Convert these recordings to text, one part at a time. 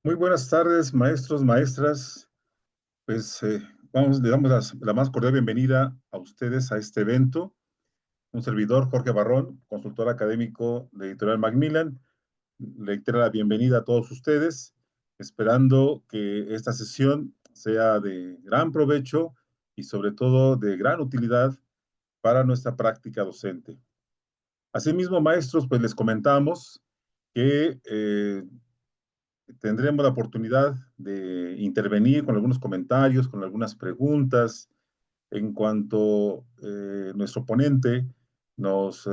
Muy buenas tardes, maestros, maestras. Pues le damos la más cordial bienvenida a ustedes a este evento. Un servidor, Jorge Barrón, consultor académico de Editorial Macmillan, le reitero la bienvenida a todos ustedes, esperando que esta sesión sea de gran provecho y sobre todo de gran utilidad para nuestra práctica docente. Asimismo, maestros, pues les comentamos que tendremos la oportunidad de intervenir con algunos comentarios, con algunas preguntas, en cuanto nuestro ponente nos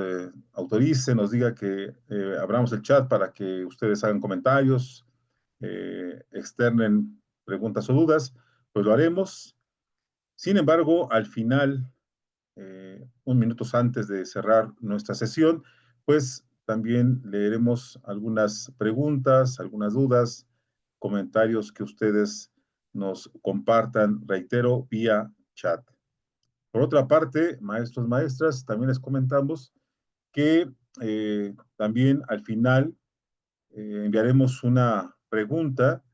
autorice, nos diga que abramos el chat para que ustedes hagan comentarios, externen preguntas o dudas, pues lo haremos. Sin embargo, al final, un minutos antes de cerrar nuestra sesión, pues también leeremos algunas preguntas, algunas dudas, comentarios que ustedes nos compartan, reitero, vía chat. Por otra parte, maestros, maestras, también les comentamos que también al final enviaremos una pregunta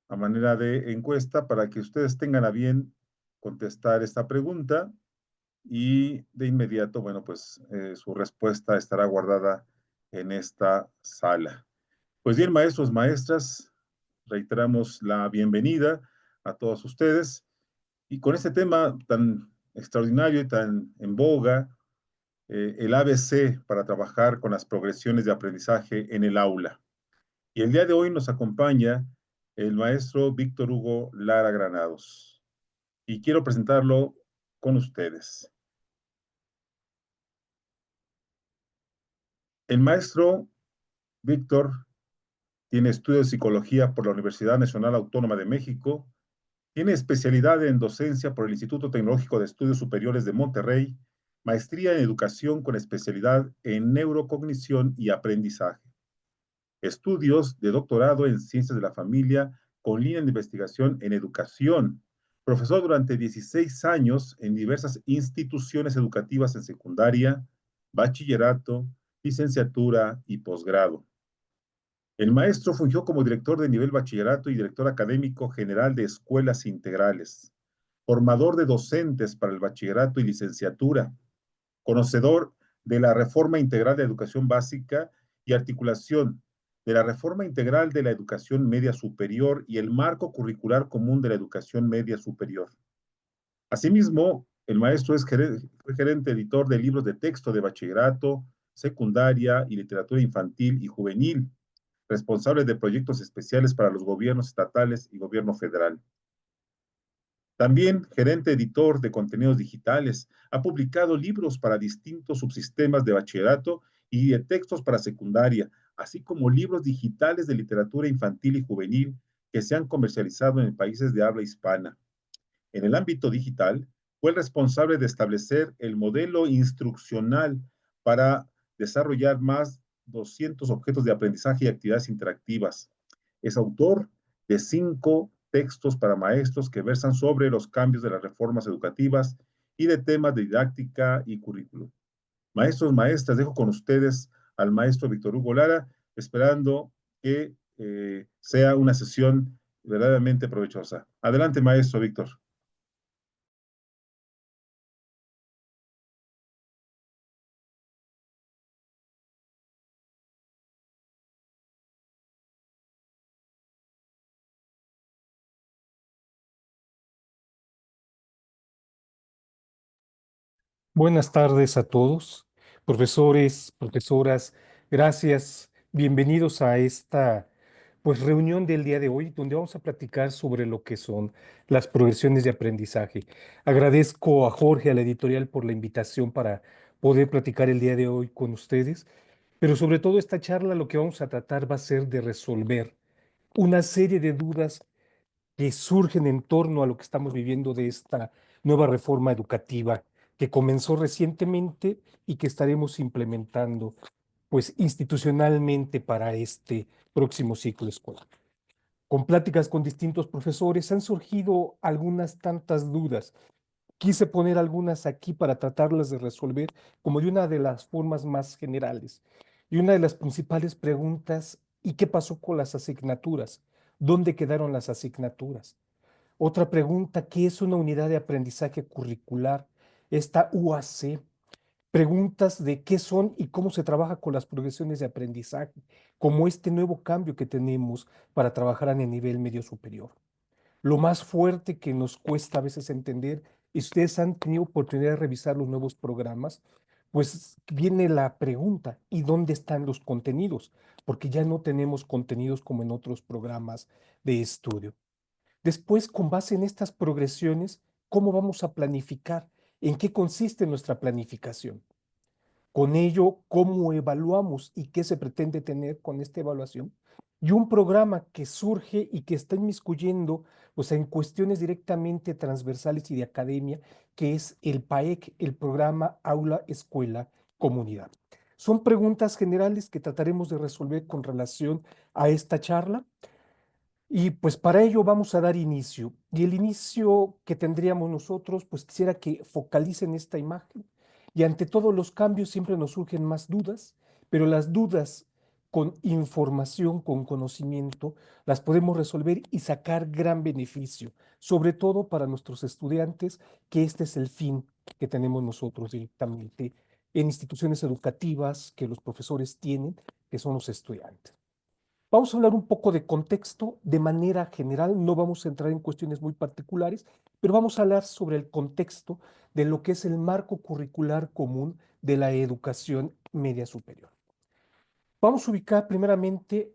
a manera de encuesta para que ustedes tengan a bien contestar esta pregunta y de inmediato, bueno, pues su respuesta estará guardada en esta sala. Pues bien, maestros, maestras, reiteramos la bienvenida a todos ustedes y con este tema tan extraordinario y tan en boga, el ABC para trabajar con las progresiones de aprendizaje en el aula. Y el día de hoy nos acompaña el maestro Víctor Hugo Lara Granados. Y quiero presentarlo con ustedes. El maestro Víctor tiene estudios de psicología por la Universidad Nacional Autónoma de México, tiene especialidad en docencia por el Instituto Tecnológico de Estudios Superiores de Monterrey, maestría en educación con especialidad en neurocognición y aprendizaje, estudios de doctorado en ciencias de la familia con línea de investigación en educación, profesor durante 16 años en diversas instituciones educativas en secundaria, bachillerato, licenciatura y posgrado. El maestro fungió como director de nivel bachillerato y director académico general de escuelas integrales, formador de docentes para el bachillerato y licenciatura, conocedor de la reforma integral de educación básica y articulación de la reforma integral de la educación media superior y el marco curricular común de la educación media superior. Asimismo, el maestro fue gerente editor de libros de texto de bachillerato, secundaria y literatura infantil y juvenil, responsable de proyectos especiales para los gobiernos estatales y gobierno federal. También gerente editor de contenidos digitales, ha publicado libros para distintos subsistemas de bachillerato y de textos para secundaria, así como libros digitales de literatura infantil y juvenil que se han comercializado en países de habla hispana. En el ámbito digital, fue el responsable de establecer el modelo instruccional para desarrollar más 200 objetos de aprendizaje y actividades interactivas. Es autor de 5 textos para maestros que versan sobre los cambios de las reformas educativas y de temas de didáctica y currículum. Maestros, maestras, dejo con ustedes al maestro Víctor Hugo Lara, esperando que sea una sesión verdaderamente provechosa. Adelante, maestro Víctor. Buenas tardes a todos, profesores, profesoras, gracias, bienvenidos a esta reunión del día de hoy, donde vamos a platicar sobre lo que son las progresiones de aprendizaje. Agradezco a Jorge, a la editorial, por la invitación para poder platicar el día de hoy con ustedes, pero sobre todo esta charla lo que vamos a tratar va a ser de resolver una serie de dudas que surgen en torno a lo que estamos viviendo de esta nueva reforma educativa que comenzó recientemente y que estaremos implementando institucionalmente para este próximo ciclo escolar. Con pláticas con distintos profesores han surgido algunas tantas dudas. Quise poner algunas aquí para tratarlas de resolver como de una de las formas más generales. Y una de las principales preguntas, ¿y qué pasó con las asignaturas? ¿Dónde quedaron las asignaturas? Otra pregunta, ¿qué es una unidad de aprendizaje curricular? Esta UAC. Preguntas de qué son y cómo se trabaja con las progresiones de aprendizaje, como este nuevo cambio que tenemos para trabajar en el nivel medio superior. Lo más fuerte que nos cuesta a veces entender, y ustedes han tenido oportunidad de revisar los nuevos programas, pues viene la pregunta, ¿y dónde están los contenidos? Porque ya no tenemos contenidos como en otros programas de estudio. Después, con base en estas progresiones, ¿cómo vamos a planificar? ¿En qué consiste nuestra planificación? Con ello, ¿cómo evaluamos y qué se pretende tener con esta evaluación? Y un programa que surge y que está inmiscuyendo, o sea, en cuestiones directamente transversales y de academia, que es el PAEC, el programa Aula, Escuela, Comunidad. Son preguntas generales que trataremos de resolver con relación a esta charla. Y pues para ello vamos a dar inicio. Y el inicio que tendríamos nosotros, pues quisiera que focalicen esta imagen. Y ante todos los cambios siempre nos surgen más dudas, pero las dudas con información, con conocimiento, las podemos resolver y sacar gran beneficio, sobre todo para nuestros estudiantes, que este es el fin que tenemos nosotros directamente en instituciones educativas que los profesores tienen, que son los estudiantes. Vamos a hablar un poco de contexto de manera general, no vamos a entrar en cuestiones muy particulares, pero vamos a hablar sobre el contexto de lo que es el marco curricular común de la educación media superior. Vamos a ubicar primeramente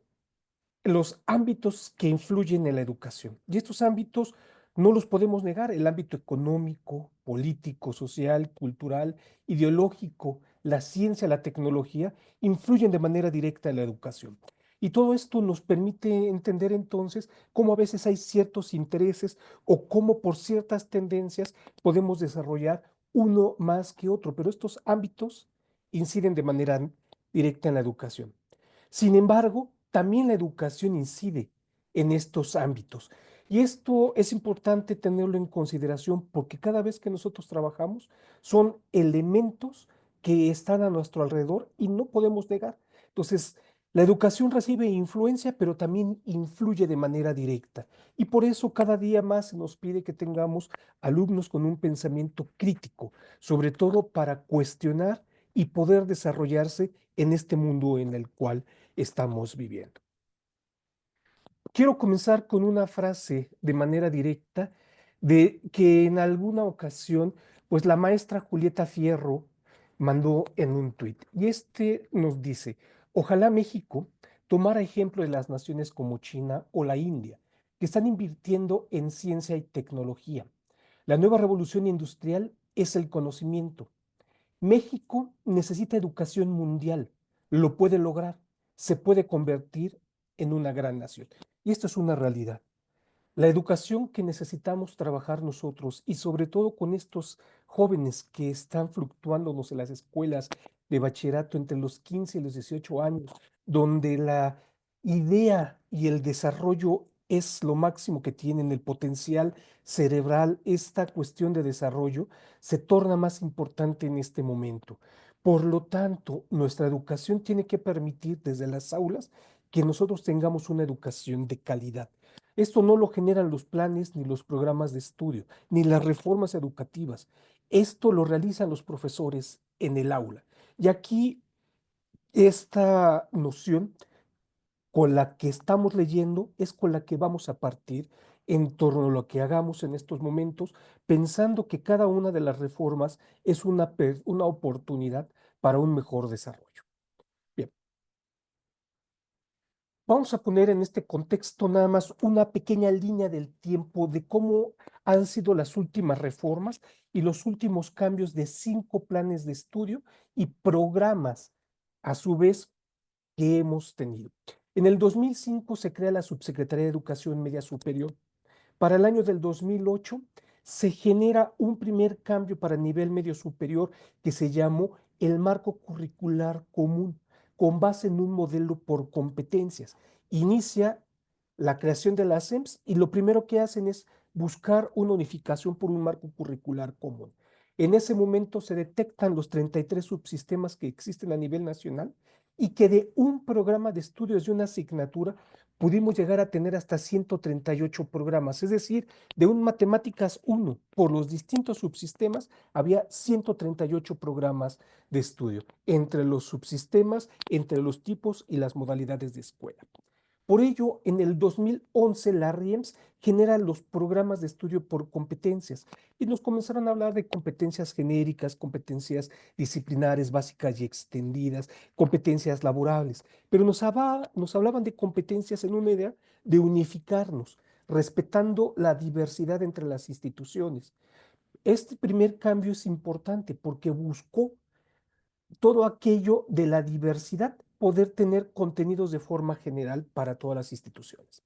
los ámbitos que influyen en la educación. Y estos ámbitos no los podemos negar, el ámbito económico, político, social, cultural, ideológico, la ciencia, la tecnología, influyen de manera directa en la educación. Y todo esto nos permite entender entonces cómo a veces hay ciertos intereses o cómo por ciertas tendencias podemos desarrollar uno más que otro, pero estos ámbitos inciden de manera directa en la educación. Sin embargo, también la educación incide en estos ámbitos. Y esto es importante tenerlo en consideración porque cada vez que nosotros trabajamos son elementos que están a nuestro alrededor y no podemos negar. Entonces, la educación recibe influencia, pero también influye de manera directa. Y por eso cada día más se nos pide que tengamos alumnos con un pensamiento crítico, sobre todo para cuestionar y poder desarrollarse en este mundo en el cual estamos viviendo. Quiero comenzar con una frase de manera directa de que en alguna ocasión, pues la maestra Julieta Fierro mandó en un tuit. Y este nos dice, ojalá México tomara ejemplo de las naciones como China o la India, que están invirtiendo en ciencia y tecnología. La nueva revolución industrial es el conocimiento. México necesita educación mundial, lo puede lograr, se puede convertir en una gran nación. Y esto es una realidad. La educación que necesitamos trabajar nosotros y sobre todo con estos jóvenes que están fluctuándonos en las escuelas de bachillerato entre los 15 y los 18 años, donde la idea y el desarrollo es lo máximo que tienen, el potencial cerebral, esta cuestión de desarrollo se torna más importante en este momento. Por lo tanto, nuestra educación tiene que permitir desde las aulas que nosotros tengamos una educación de calidad. Esto no lo generan los planes ni los programas de estudio, ni las reformas educativas. Esto lo realizan los profesores en el aula. Y aquí esta noción con la que estamos leyendo es con la que vamos a partir en torno a lo que hagamos en estos momentos, pensando que cada una de las reformas es una oportunidad para un mejor desarrollo. Bien. Vamos a poner en este contexto nada más una pequeña línea del tiempo de cómo han sido las últimas reformas y los últimos cambios de 5 planes de estudio y programas, a su vez, que hemos tenido. En el 2005 se crea la Subsecretaría de Educación Media Superior. Para el año del 2008 se genera un primer cambio para el nivel medio superior que se llamó el marco curricular común, con base en un modelo por competencias. Inicia la creación de las SEMS y lo primero que hacen es buscar una unificación por un marco curricular común. En ese momento se detectan los 33 subsistemas que existen a nivel nacional y que de un programa de estudios de una asignatura pudimos llegar a tener hasta 138 programas, es decir, de un Matemáticas 1 por los distintos subsistemas, había 138 programas de estudio, entre los subsistemas, entre los tipos y las modalidades de escuela. Por ello, en el 2011, la RIEMS genera los programas de estudio por competencias y nos comenzaron a hablar de competencias genéricas, competencias disciplinares básicas y extendidas, competencias laborables, pero nos hablaban de competencias en una idea de unificarnos, respetando la diversidad entre las instituciones. Este primer cambio es importante porque buscó todo aquello de la diversidad, poder tener contenidos de forma general para todas las instituciones.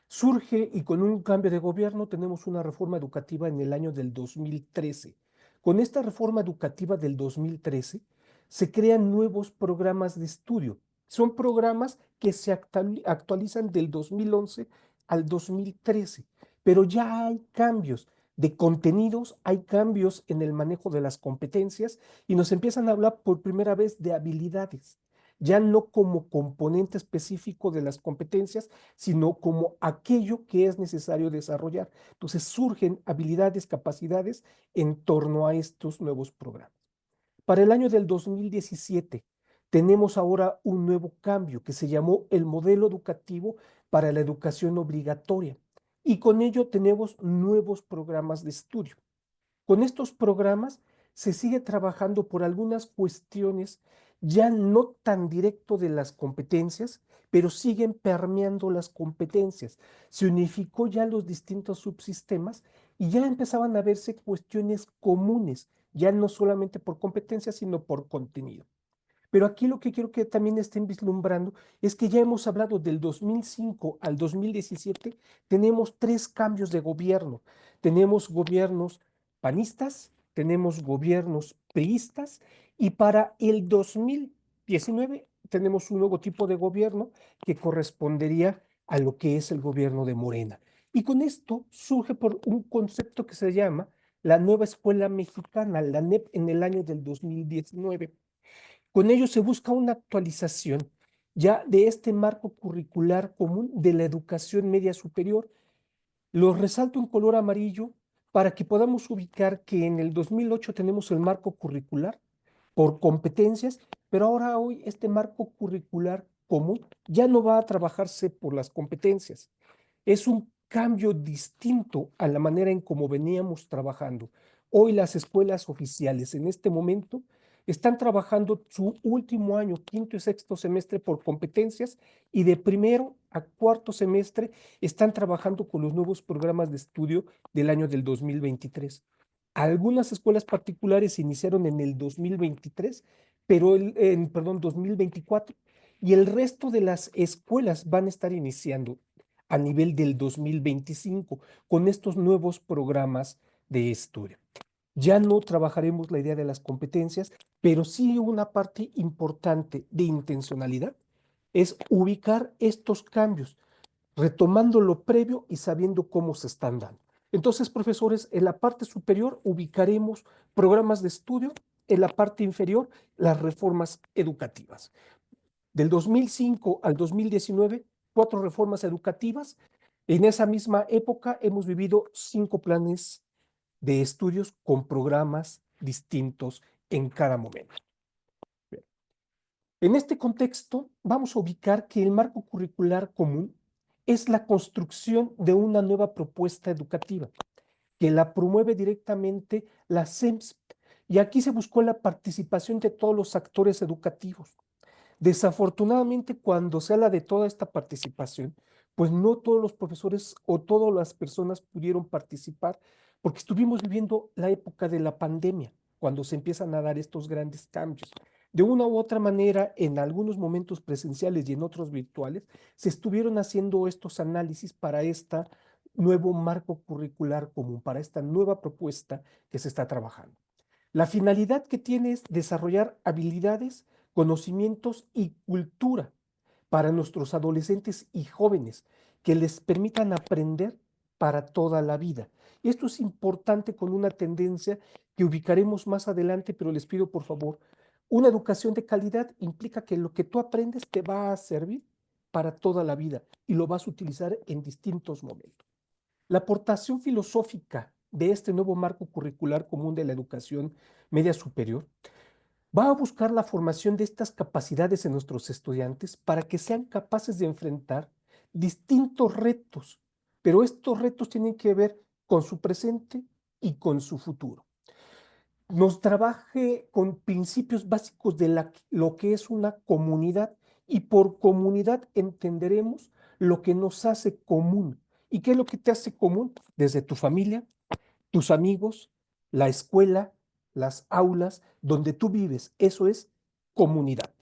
Surge y con un cambio de gobierno tenemos una reforma educativa en el año del 2013. Con esta reforma educativa del 2013 se crean nuevos programas de estudio. Son programas que se actualizan del 2011 al 2013, pero ya hay cambios de contenidos, hay cambios en el manejo de las competencias y nos empiezan a hablar por primera vez de habilidades, ya no como componente específico de las competencias, sino como aquello que es necesario desarrollar. Entonces surgen habilidades, capacidades en torno a estos nuevos programas. Para el año del 2017 tenemos ahora un nuevo cambio que se llamó el modelo educativo para la educación obligatoria y con ello tenemos nuevos programas de estudio. Con estos programas se sigue trabajando por algunas cuestiones ya no tan directo de las competencias, pero siguen permeando las competencias. Se unificó ya los distintos subsistemas y ya empezaban a verse cuestiones comunes, ya no solamente por competencias, sino por contenido. Pero aquí lo que quiero que también estén vislumbrando es que ya hemos hablado del 2005 al 2017, tenemos tres cambios de gobierno. Tenemos gobiernos panistas, tenemos gobiernos priistas y para el 2019 tenemos un nuevo tipo de gobierno que correspondería a lo que es el gobierno de Morena. Y con esto surge por un concepto que se llama la nueva escuela mexicana, la NEP, en el año del 2019. Con ello se busca una actualización ya de este marco curricular común de la educación media superior. Lo resalto en color amarillo para que podamos ubicar que en el 2008 tenemos el marco curricular por competencias, pero ahora hoy este marco curricular común ya no va a trabajarse por las competencias. Es un cambio distinto a la manera en cómo veníamos trabajando. Hoy las escuelas oficiales en este momento están trabajando su último año, quinto y sexto semestre por competencias y de primero a cuarto semestre están trabajando con los nuevos programas de estudio del año del 2023. Algunas escuelas particulares iniciaron en el 2023, pero perdón, 2024, y el resto de las escuelas van a estar iniciando a nivel del 2025 con estos nuevos programas de estudio. Ya no trabajaremos la idea de las competencias, pero sí una parte importante de intencionalidad es ubicar estos cambios, retomando lo previo y sabiendo cómo se están dando. Entonces, profesores, en la parte superior ubicaremos programas de estudio, en la parte inferior las reformas educativas. Del 2005 al 2019, 4 reformas educativas. En esa misma época hemos vivido 5 planes de estudios con programas distintos en cada momento. En este contexto, vamos a ubicar que el marco curricular común es la construcción de una nueva propuesta educativa que la promueve directamente la SEMS. Y aquí se buscó la participación de todos los actores educativos. Desafortunadamente, cuando se habla de toda esta participación, pues no todos los profesores o todas las personas pudieron participar porque estuvimos viviendo la época de la pandemia, cuando se empiezan a dar estos grandes cambios. De una u otra manera, en algunos momentos presenciales y en otros virtuales, se estuvieron haciendo estos análisis para este nuevo marco curricular común, para esta nueva propuesta que se está trabajando. La finalidad que tiene es desarrollar habilidades, conocimientos y cultura para nuestros adolescentes y jóvenes que les permitan aprender para toda la vida. Esto es importante con una tendencia que ubicaremos más adelante, pero les pido por favor, una educación de calidad implica que lo que tú aprendes te va a servir para toda la vida y lo vas a utilizar en distintos momentos. La aportación filosófica de este nuevo marco curricular común de la educación media superior va a buscar la formación de estas capacidades en nuestros estudiantes para que sean capaces de enfrentar distintos retos, pero estos retos tienen que ver con su presente y con su futuro. Nos trabaje con principios básicos de lo que es una comunidad y por comunidad entenderemos lo que nos hace común. ¿Y qué es lo que te hace común? Desde tu familia, tus amigos, la escuela, las aulas, donde tú vives. Eso es comunidad.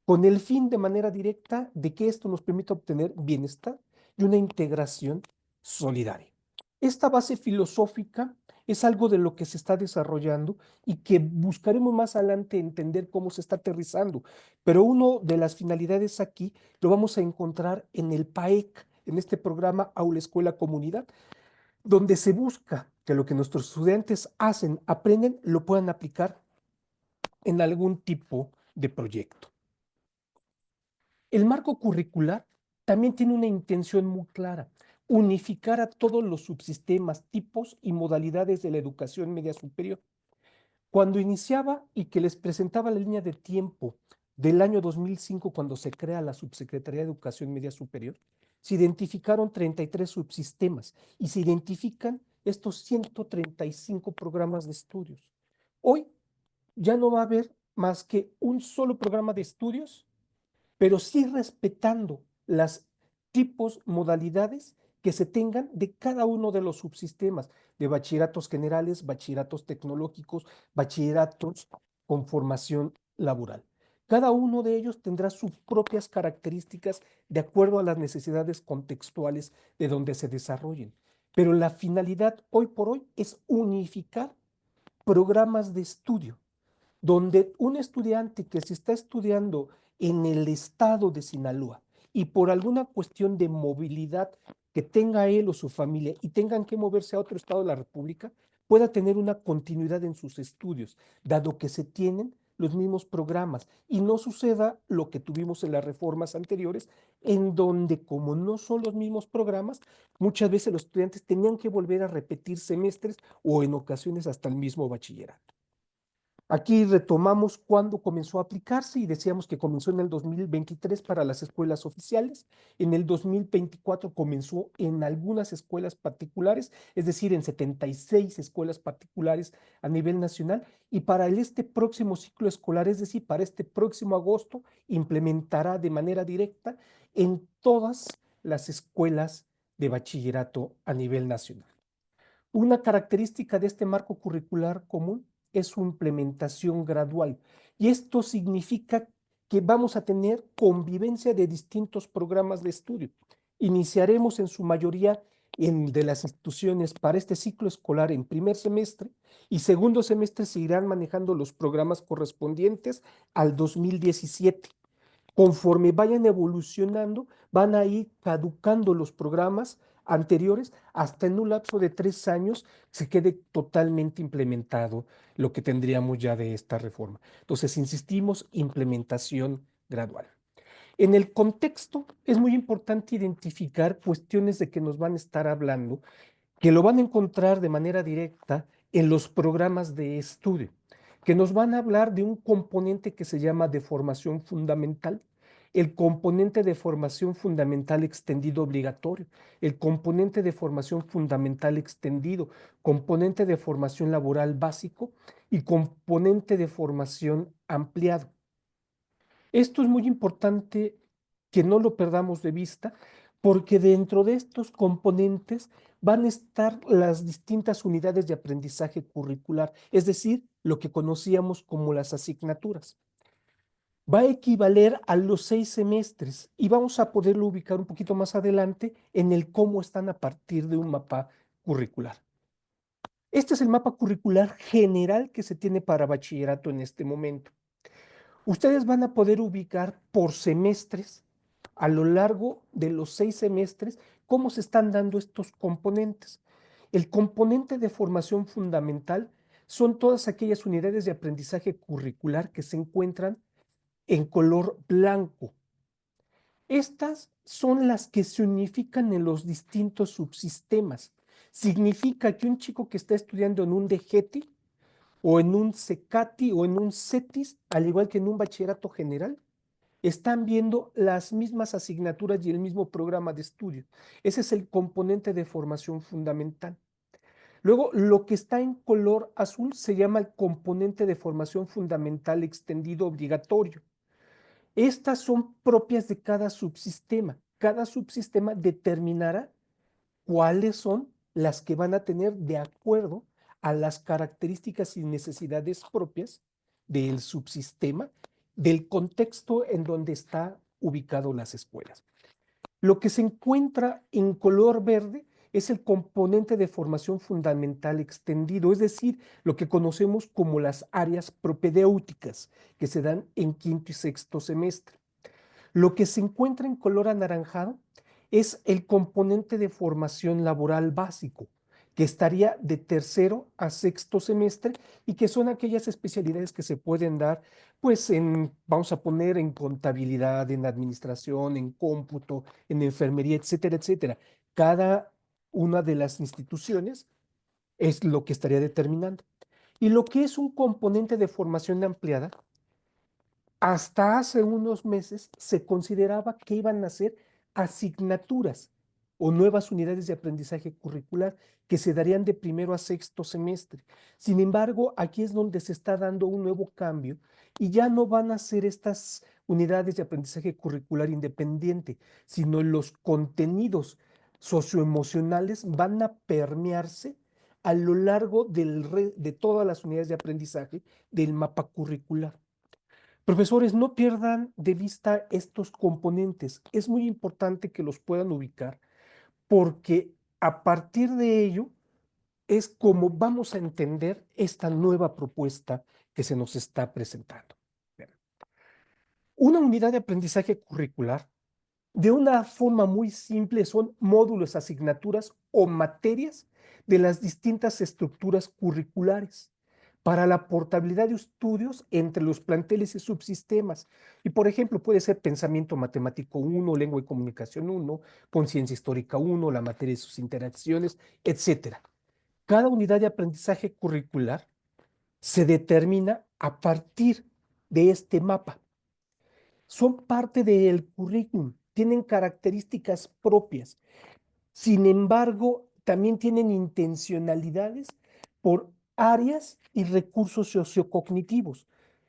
Con el fin de manera directa de que esto nos permita obtener bienestar y una integración solidaria. Esta base filosófica es algo de lo que se está desarrollando y que buscaremos más adelante entender cómo se está aterrizando. Pero una de las finalidades aquí lo vamos a encontrar en el PAEC, en este programa Aula Escuela Comunidad, donde se busca que lo que nuestros estudiantes hacen, aprenden, lo puedan aplicar en algún tipo de proyecto. El marco curricular también tiene una intención muy clara: unificar a todos los subsistemas, tipos y modalidades de la educación media superior. Cuando iniciaba y que les presentaba la línea de tiempo del año 2005, cuando se crea la Subsecretaría de Educación Media Superior, se identificaron 33 subsistemas y se identifican estos 135 programas de estudios. Hoy ya no va a haber más que un solo programa de estudios, pero sí respetando las tipos, modalidades que se tengan de cada uno de los subsistemas, de bachilleratos generales, bachilleratos tecnológicos, bachilleratos con formación laboral. Cada uno de ellos tendrá sus propias características de acuerdo a las necesidades contextuales de donde se desarrollen. Pero la finalidad hoy por hoy es unificar programas de estudio donde un estudiante que se está estudiando en el estado de Sinaloa y por alguna cuestión de movilidad que tenga él o su familia y tengan que moverse a otro estado de la República, pueda tener una continuidad en sus estudios, dado que se tienen los mismos programas y no suceda lo que tuvimos en las reformas anteriores, en donde como no son los mismos programas, muchas veces los estudiantes tenían que volver a repetir semestres o en ocasiones hasta el mismo bachillerato. Aquí retomamos cuándo comenzó a aplicarse y decíamos que comenzó en el 2023 para las escuelas oficiales. En el 2024 comenzó en algunas escuelas particulares, es decir, en 76 escuelas particulares a nivel nacional. Y para este próximo ciclo escolar, es decir, para este próximo agosto, implementará de manera directa en todas las escuelas de bachillerato a nivel nacional. Una característica de este marco curricular común es su implementación gradual, y esto significa que vamos a tener convivencia de distintos programas de estudio. Iniciaremos en su mayoría de las instituciones para este ciclo escolar en primer semestre, y segundo semestre se irán manejando los programas correspondientes al 2017. Conforme vayan evolucionando, van a ir caducando los programas anteriores hasta en un lapso de 3 años se quede totalmente implementado lo que tendríamos ya de esta reforma. Entonces, insistimos, implementación gradual. En el contexto es muy importante identificar cuestiones de que nos van a estar hablando, que lo van a encontrar de manera directa en los programas de estudio, que nos van a hablar de un componente que se llama de formación fundamental, el componente de formación fundamental extendido obligatorio, el componente de formación fundamental extendido, componente de formación laboral básico y componente de formación ampliado. Esto es muy importante que no lo perdamos de vista, porque dentro de estos componentes van a estar las distintas unidades de aprendizaje curricular, es decir, lo que conocíamos como las asignaturas. Va a equivaler a los 6 semestres y vamos a poderlo ubicar un poquito más adelante en el cómo están a partir de un mapa curricular. Este es el mapa curricular general que se tiene para bachillerato en este momento. Ustedes van a poder ubicar por semestres, a lo largo de los 6 semestres, cómo se están dando estos componentes. El componente de formación fundamental son todas aquellas unidades de aprendizaje curricular que se encuentran en color blanco. Estas son las que se unifican en los distintos subsistemas. Significa que un chico que está estudiando en un DGETI o en un CECATI o en un CETIS, al igual que en un bachillerato general, están viendo las mismas asignaturas y el mismo programa de estudio. Ese es el componente de formación fundamental. Luego, lo que está en color azul se llama el componente de formación fundamental extendido obligatorio. Estas son propias de cada subsistema. Cada subsistema determinará cuáles son las que van a tener de acuerdo a las características y necesidades propias del subsistema, del contexto en donde está ubicado las escuelas. Lo que se encuentra en color verde es el componente de formación fundamental extendido, es decir, lo que conocemos como las áreas propedéuticas que se dan en quinto y sexto semestre. Lo que se encuentra en color anaranjado es el componente de formación laboral básico, que estaría de tercero a sexto semestre y que son aquellas especialidades que se pueden dar, pues vamos a poner en contabilidad, en administración, en cómputo, en enfermería, etcétera, etcétera. Cada una de las instituciones es lo que estaría determinando. Y lo que es un componente de formación ampliada hasta hace unos meses se consideraba que iban a ser asignaturas o nuevas unidades de aprendizaje curricular que se darían de primero a sexto semestre. Sin embargo, aquí es donde se está dando un nuevo cambio y ya no van a ser estas unidades de aprendizaje curricular independiente, sino los contenidos socioemocionales van a permearse a lo largo de todas las unidades de aprendizaje del mapa curricular. Profesores, no pierdan de vista estos componentes. Es muy importante que los puedan ubicar porque a partir de ello es como vamos a entender esta nueva propuesta que se nos está presentando. Una unidad de aprendizaje curricular, de una forma muy simple, son módulos, asignaturas o materias de las distintas estructuras curriculares para la portabilidad de estudios entre los planteles y subsistemas. Y por ejemplo, puede ser pensamiento matemático 1, lengua y comunicación 1, conciencia histórica 1, la materia y sus interacciones, etcétera. Cada unidad de aprendizaje curricular se determina a partir de este mapa. Son parte del currículum, tienen características propias. Sin embargo, también tienen intencionalidades por áreas y recursos sociocognitivos.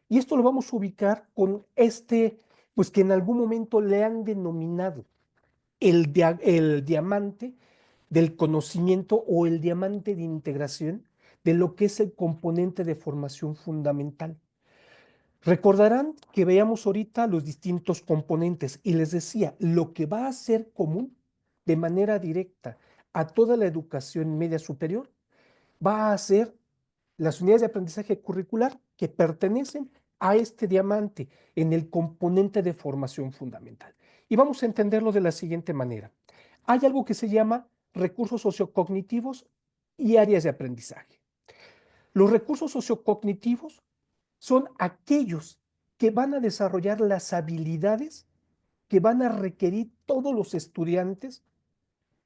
Y esto lo vamos a ubicar con pues que en algún momento le han denominado el diamante del conocimiento o el diamante de integración de lo que es el componente de formación fundamental. Recordarán que veíamos ahorita los distintos componentes y les decía, lo que va a ser común de manera directa a toda la educación media superior va a ser las unidades de aprendizaje curricular que pertenecen a este diamante en el componente de formación fundamental. Y vamos a entenderlo de la siguiente manera. Hay algo que se llama recursos sociocognitivos y áreas de aprendizaje. Los recursos sociocognitivos son aquellos que van a desarrollar las habilidades que van a requerir todos los estudiantes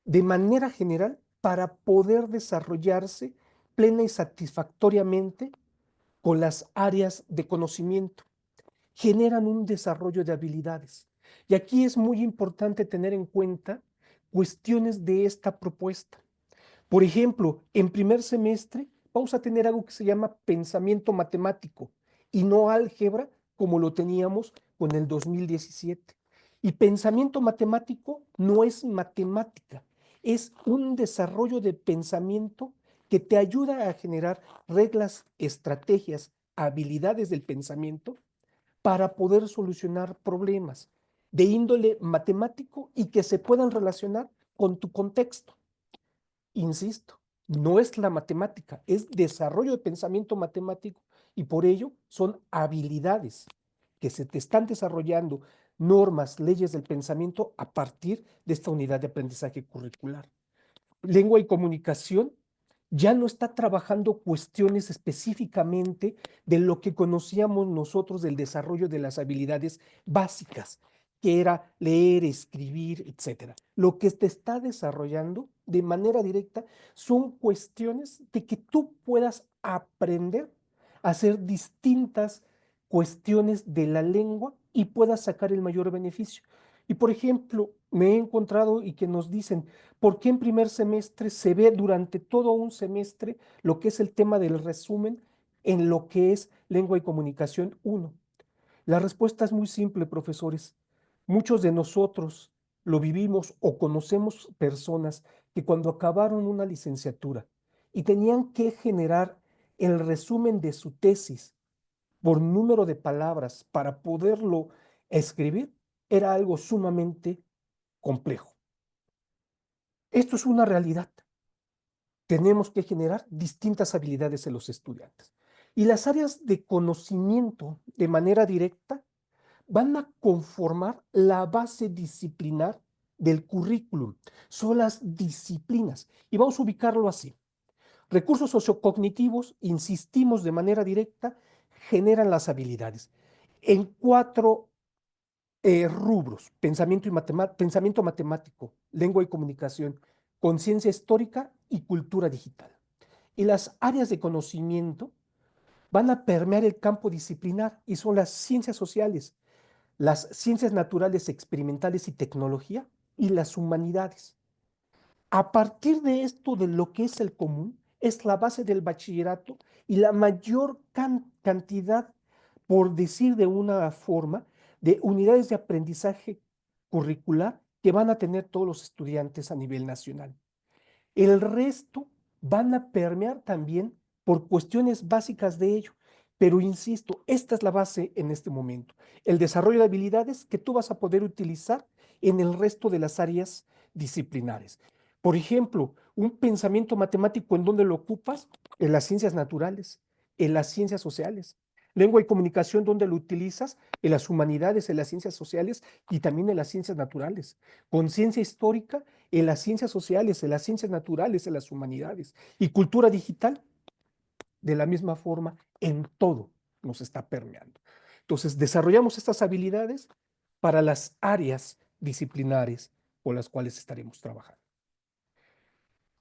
de manera general para poder desarrollarse plena y satisfactoriamente con las áreas de conocimiento. Generan un desarrollo de habilidades. Y aquí es muy importante tener en cuenta cuestiones de esta propuesta. Por ejemplo, en primer semestre vamos a tener algo que se llama pensamiento matemático y no álgebra como lo teníamos con el 2017. Y pensamiento matemático no es matemática, es un desarrollo de pensamiento que te ayuda a generar reglas, estrategias, habilidades del pensamiento para poder solucionar problemas de índole matemático y que se puedan relacionar con tu contexto. Insisto, no es la matemática, es desarrollo de pensamiento matemático y por ello son habilidades que se te están desarrollando, normas, leyes del pensamiento a partir de esta unidad de aprendizaje curricular. Lengua y comunicación ya no está trabajando cuestiones específicamente de lo que conocíamos nosotros del desarrollo de las habilidades básicas. que era leer, escribir, etcétera. Lo que te está desarrollando de manera directa son cuestiones de que tú puedas aprender a hacer distintas cuestiones de la lengua y puedas sacar el mayor beneficio. Y por ejemplo, me he encontrado y que nos dicen, ¿por qué en primer semestre se ve durante todo un semestre lo que es el tema del resumen en lo que es lengua y comunicación uno? La respuesta es muy simple, profesores. Muchos de nosotros lo vivimos o conocemos personas que cuando acabaron una licenciatura y tenían que generar el resumen de su tesis por número de palabras para poderlo escribir, era algo sumamente complejo. Esto es una realidad. Tenemos que generar distintas habilidades en los estudiantes. Y las áreas de conocimiento de manera directa van a conformar la base disciplinar del currículum. Son las disciplinas. Y vamos a ubicarlo así. Recursos sociocognitivos, insistimos de manera directa, generan las habilidades. En cuatro rubros: pensamiento matemático, lengua y comunicación, conciencia histórica y cultura digital. Y las áreas de conocimiento van a permear el campo disciplinar y son las ciencias sociales, las ciencias naturales experimentales y tecnología y las humanidades. A partir de esto, de lo que es el común, es la base del bachillerato y la mayor cantidad, por decir de una forma, de unidades de aprendizaje curricular que van a tener todos los estudiantes a nivel nacional. El resto van a permear también por cuestiones básicas de ello. Pero insisto, esta es la base en este momento. El desarrollo de habilidades que tú vas a poder utilizar en el resto de las áreas disciplinares. Por ejemplo, un pensamiento matemático, ¿en dónde lo ocupas? En las ciencias naturales, en las ciencias sociales. Lengua y comunicación, ¿dónde lo utilizas? En las humanidades, en las ciencias sociales y también en las ciencias naturales. Conciencia histórica, en las ciencias sociales, en las ciencias naturales, en las humanidades. Y cultura digital, de la misma forma, en todo nos está permeando. Entonces, desarrollamos estas habilidades para las áreas disciplinares con las cuales estaremos trabajando.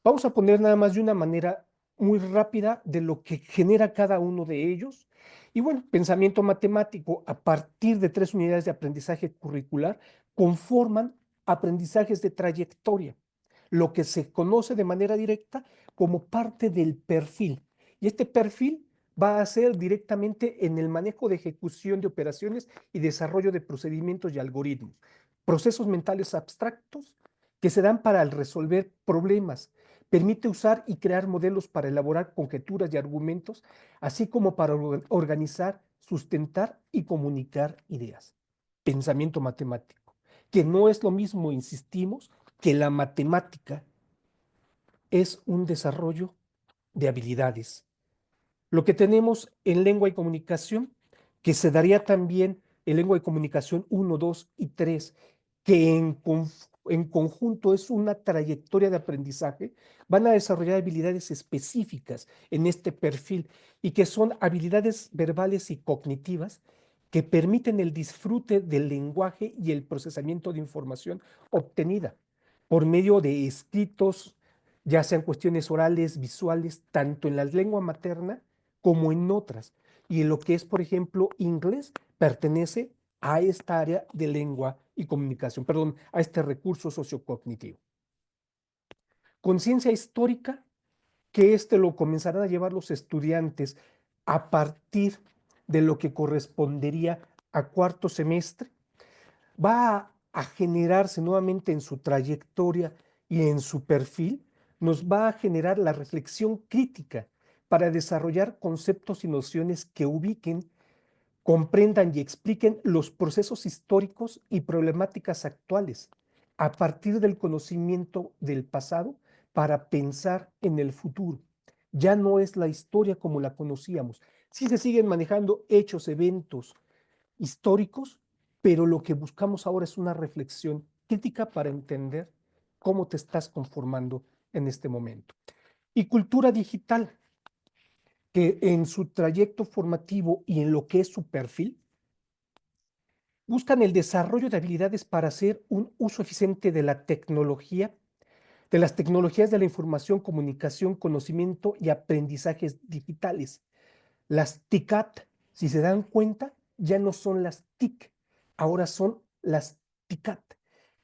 Vamos a poner nada más de una manera muy rápida de lo que genera cada uno de ellos. Y bueno, pensamiento matemático a partir de 3 unidades de aprendizaje curricular conforman aprendizajes de trayectoria, lo que se conoce de manera directa como parte del perfil. Y este perfil va a ser directamente en el manejo de ejecución de operaciones y desarrollo de procedimientos y algoritmos, procesos mentales abstractos que se dan para resolver problemas. Permite usar y crear modelos para elaborar conjeturas y argumentos, así como para organizar, sustentar y comunicar ideas. Pensamiento matemático, que no es lo mismo, insistimos, que la matemática es un desarrollo de habilidades. Lo que tenemos en lengua y comunicación, que se daría también en lengua y comunicación uno, 2 y 3, que en conjunto es una trayectoria de aprendizaje, van a desarrollar habilidades específicas en este perfil y que son habilidades verbales y cognitivas que permiten el disfrute del lenguaje y el procesamiento de información obtenida por medio de escritos, ya sean cuestiones orales, visuales, tanto en la lengua materna como en otras. Y en lo que es, por ejemplo, inglés, pertenece a esta área de lengua y comunicación, perdón, a este recurso sociocognitivo. Conciencia histórica, que lo comenzarán a llevar los estudiantes a partir de lo que correspondería a cuarto semestre, va a generarse nuevamente en su trayectoria y en su perfil, nos va a generar la reflexión crítica para desarrollar conceptos y nociones que ubiquen, comprendan y expliquen los procesos históricos y problemáticas actuales a partir del conocimiento del pasado para pensar en el futuro. Ya no es la historia como la conocíamos. Sí se siguen manejando hechos, eventos históricos, pero lo que buscamos ahora es una reflexión crítica para entender cómo te estás conformando en este momento. Y cultura digital, que en su trayecto formativo y en lo que es su perfil, Buscan el desarrollo de habilidades para hacer un uso eficiente de la tecnología, de las tecnologías de la información, comunicación, conocimiento y aprendizajes digitales. Las TICAT, si se dan cuenta, ya no son las TIC, ahora son las TICAT.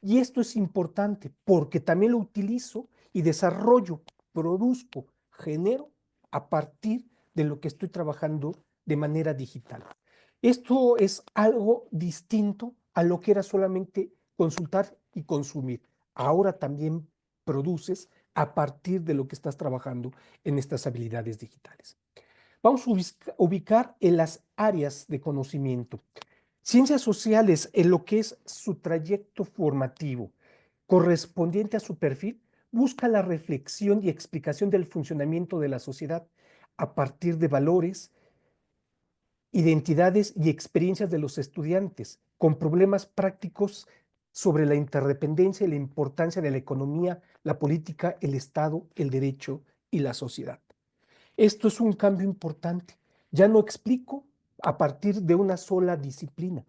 Y esto es importante porque también lo utilizo y desarrollo, produzco, genero a partir de lo que estoy trabajando de manera digital. Esto es algo distinto a lo que era solamente consultar y consumir. Ahora también produces a partir de lo que estás trabajando en estas habilidades digitales. Vamos a ubicar en las áreas de conocimiento. Ciencias sociales, en lo que es su trayecto formativo, correspondiente a su perfil, busca la reflexión y explicación del funcionamiento de la sociedad a partir de valores, identidades y experiencias de los estudiantes, con problemas prácticos sobre la interdependencia y la importancia de la economía, la política, el Estado, el derecho y la sociedad. Esto es un cambio importante. Ya no explico a partir de una sola disciplina,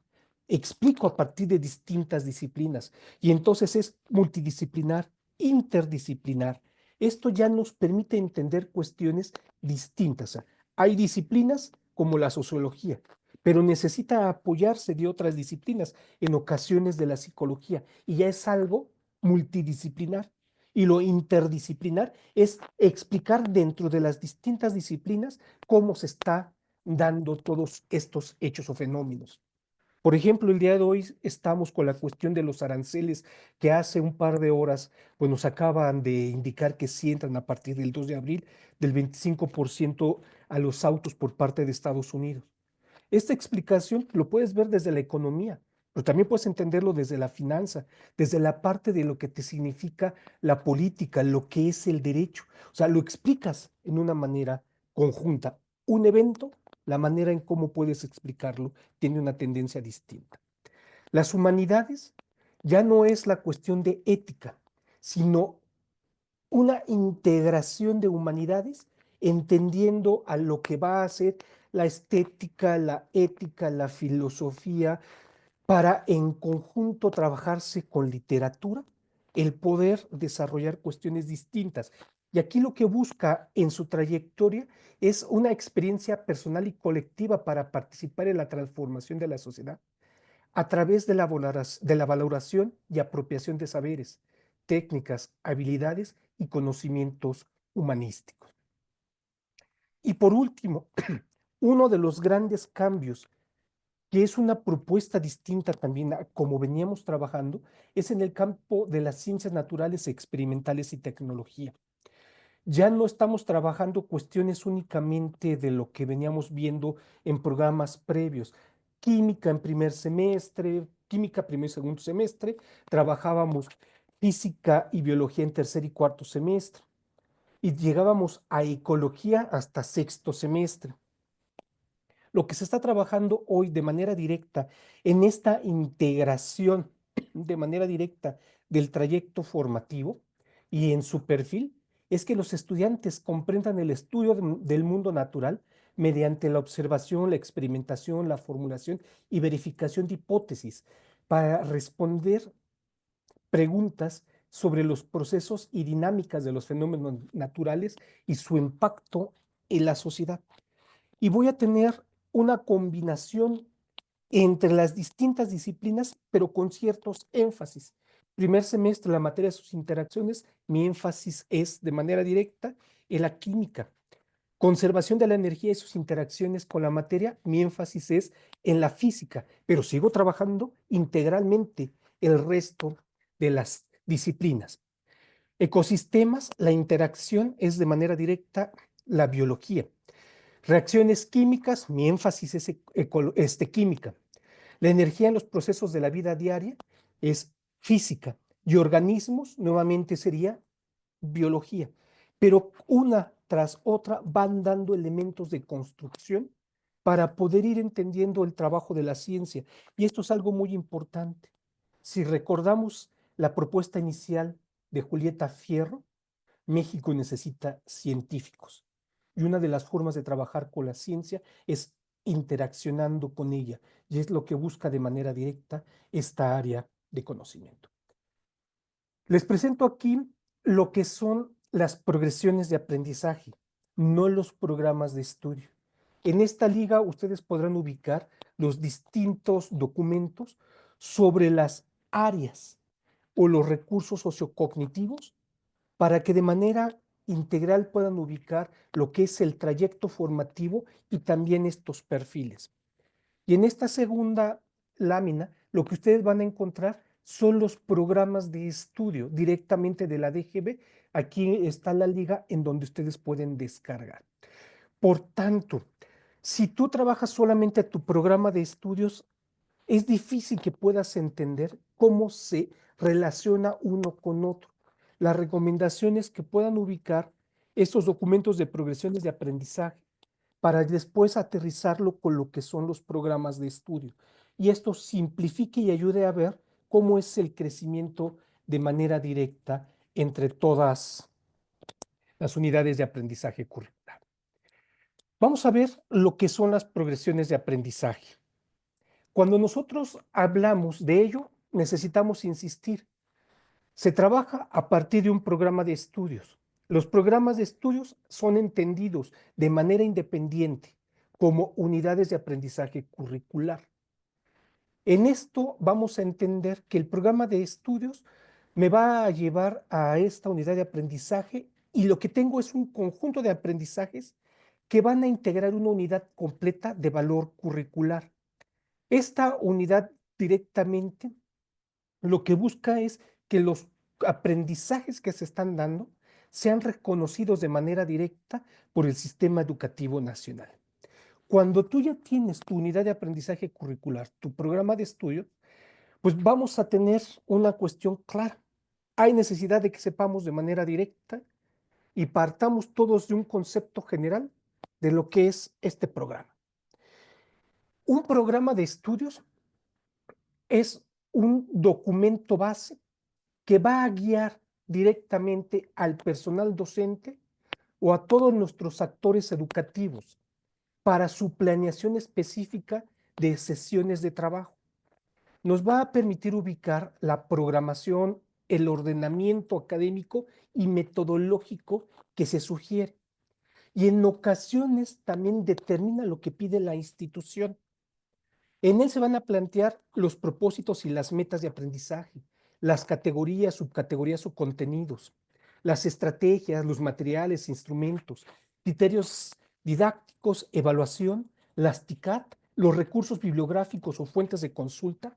explico a partir de distintas disciplinas y entonces es multidisciplinar, interdisciplinar. Esto ya nos permite entender cuestiones distintas. Hay disciplinas como la sociología, pero necesita apoyarse de otras disciplinas, en ocasiones de la psicología, y ya es algo multidisciplinar. Y lo interdisciplinar es explicar dentro de las distintas disciplinas cómo se está dando todos estos hechos o fenómenos. Por ejemplo, el día de hoy estamos con la cuestión de los aranceles que hace un par de horas pues nos acaban de indicar que sí entran a partir del 2 de abril del 25% a los autos por parte de Estados Unidos. Esta explicación lo puedes ver desde la economía, pero también puedes entenderlo desde la finanza, desde la parte de lo que te significa la política, lo que es el derecho. O sea, lo explicas en una manera conjunta. Un evento, la manera en cómo puedes explicarlo, tiene una tendencia distinta. Las humanidades ya no es la cuestión de ética, sino una integración de humanidades, entendiendo a lo que va a ser la estética, la ética, la filosofía, para en conjunto trabajarse con literatura, el poder desarrollar cuestiones distintas. Y aquí lo que busca en su trayectoria es una experiencia personal y colectiva para participar en la transformación de la sociedad a través de la valoración y apropiación de saberes, técnicas, habilidades y conocimientos humanísticos. Y por último, uno de los grandes cambios, que es una propuesta distinta también a como veníamos trabajando, es en el campo de las ciencias naturales, experimentales y tecnología. Ya no estamos trabajando cuestiones únicamente de lo que veníamos viendo en programas previos. Química en primer semestre, química primer y segundo semestre, trabajábamos física y biología en tercer y cuarto semestre y llegábamos a ecología hasta sexto semestre. Lo que se está trabajando hoy de manera directa en esta integración de manera directa del trayecto formativo y en su perfil es que los estudiantes comprendan el estudio del mundo natural mediante la observación, la experimentación, la formulación y verificación de hipótesis para responder preguntas sobre los procesos y dinámicas de los fenómenos naturales y su impacto en la sociedad. Y voy a tener una combinación entre las distintas disciplinas, pero con ciertos énfasis. Primer semestre, la materia de sus interacciones, mi énfasis es de manera directa en la química. Conservación de la energía y sus interacciones con la materia, mi énfasis es en la física, pero sigo trabajando integralmente el resto de las disciplinas. Ecosistemas, la interacción es de manera directa la biología. Reacciones químicas, mi énfasis es química. La energía en los procesos de la vida diaria es física y organismos nuevamente sería biología, pero una tras otra van dando elementos de construcción para poder ir entendiendo el trabajo de la ciencia. Y esto es algo muy importante. Si recordamos la propuesta inicial de Julieta Fierro, México necesita científicos. Y una de las formas de trabajar con la ciencia es interaccionando con ella, y es lo que busca de manera directa esta área de conocimiento. Les presento aquí lo que son las progresiones de aprendizaje, no los programas de estudio. En esta liga ustedes podrán ubicar los distintos documentos sobre las áreas o los recursos sociocognitivos para que de manera integral puedan ubicar lo que es el trayecto formativo y también estos perfiles. Y en esta segunda lámina, lo que ustedes van a encontrar son los programas de estudio directamente de la DGB. Aquí está la liga en donde ustedes pueden descargar. Por tanto, si tú trabajas solamente tu programa de estudios, es difícil que puedas entender cómo se relaciona uno con otro. La recomendación es que puedan ubicar estos documentos de progresiones de aprendizaje para después aterrizarlo con lo que son los programas de estudio. Y esto simplifique y ayude a ver cómo es el crecimiento de manera directa entre todas las unidades de aprendizaje curricular. Vamos a ver lo que son las progresiones de aprendizaje. Cuando nosotros hablamos de ello, necesitamos insistir. Se trabaja a partir de un programa de estudios. Los programas de estudios son entendidos de manera independiente como unidades de aprendizaje curricular. En esto vamos a entender que el programa de estudios me va a llevar a esta unidad de aprendizaje y lo que tengo es un conjunto de aprendizajes que van a integrar una unidad completa de valor curricular. Esta unidad directamente lo que busca es que los aprendizajes que se están dando sean reconocidos de manera directa por el sistema educativo nacional. Cuando tú ya tienes tu unidad de aprendizaje curricular, tu programa de estudio, pues vamos a tener una cuestión clara. Hay necesidad de que sepamos de manera directa y partamos todos de un concepto general de lo que es este programa. Un programa de estudios es un documento base que va a guiar directamente al personal docente o a todos nuestros actores educativos para su planeación específica de sesiones de trabajo. Nos va a permitir ubicar la programación, el ordenamiento académico y metodológico que se sugiere. Y en ocasiones también determina lo que pide la institución. En él se van a plantear los propósitos y las metas de aprendizaje, las categorías, subcategorías o contenidos, las estrategias, los materiales, instrumentos, criterios didácticos, evaluación, las TICAT, los recursos bibliográficos o fuentes de consulta,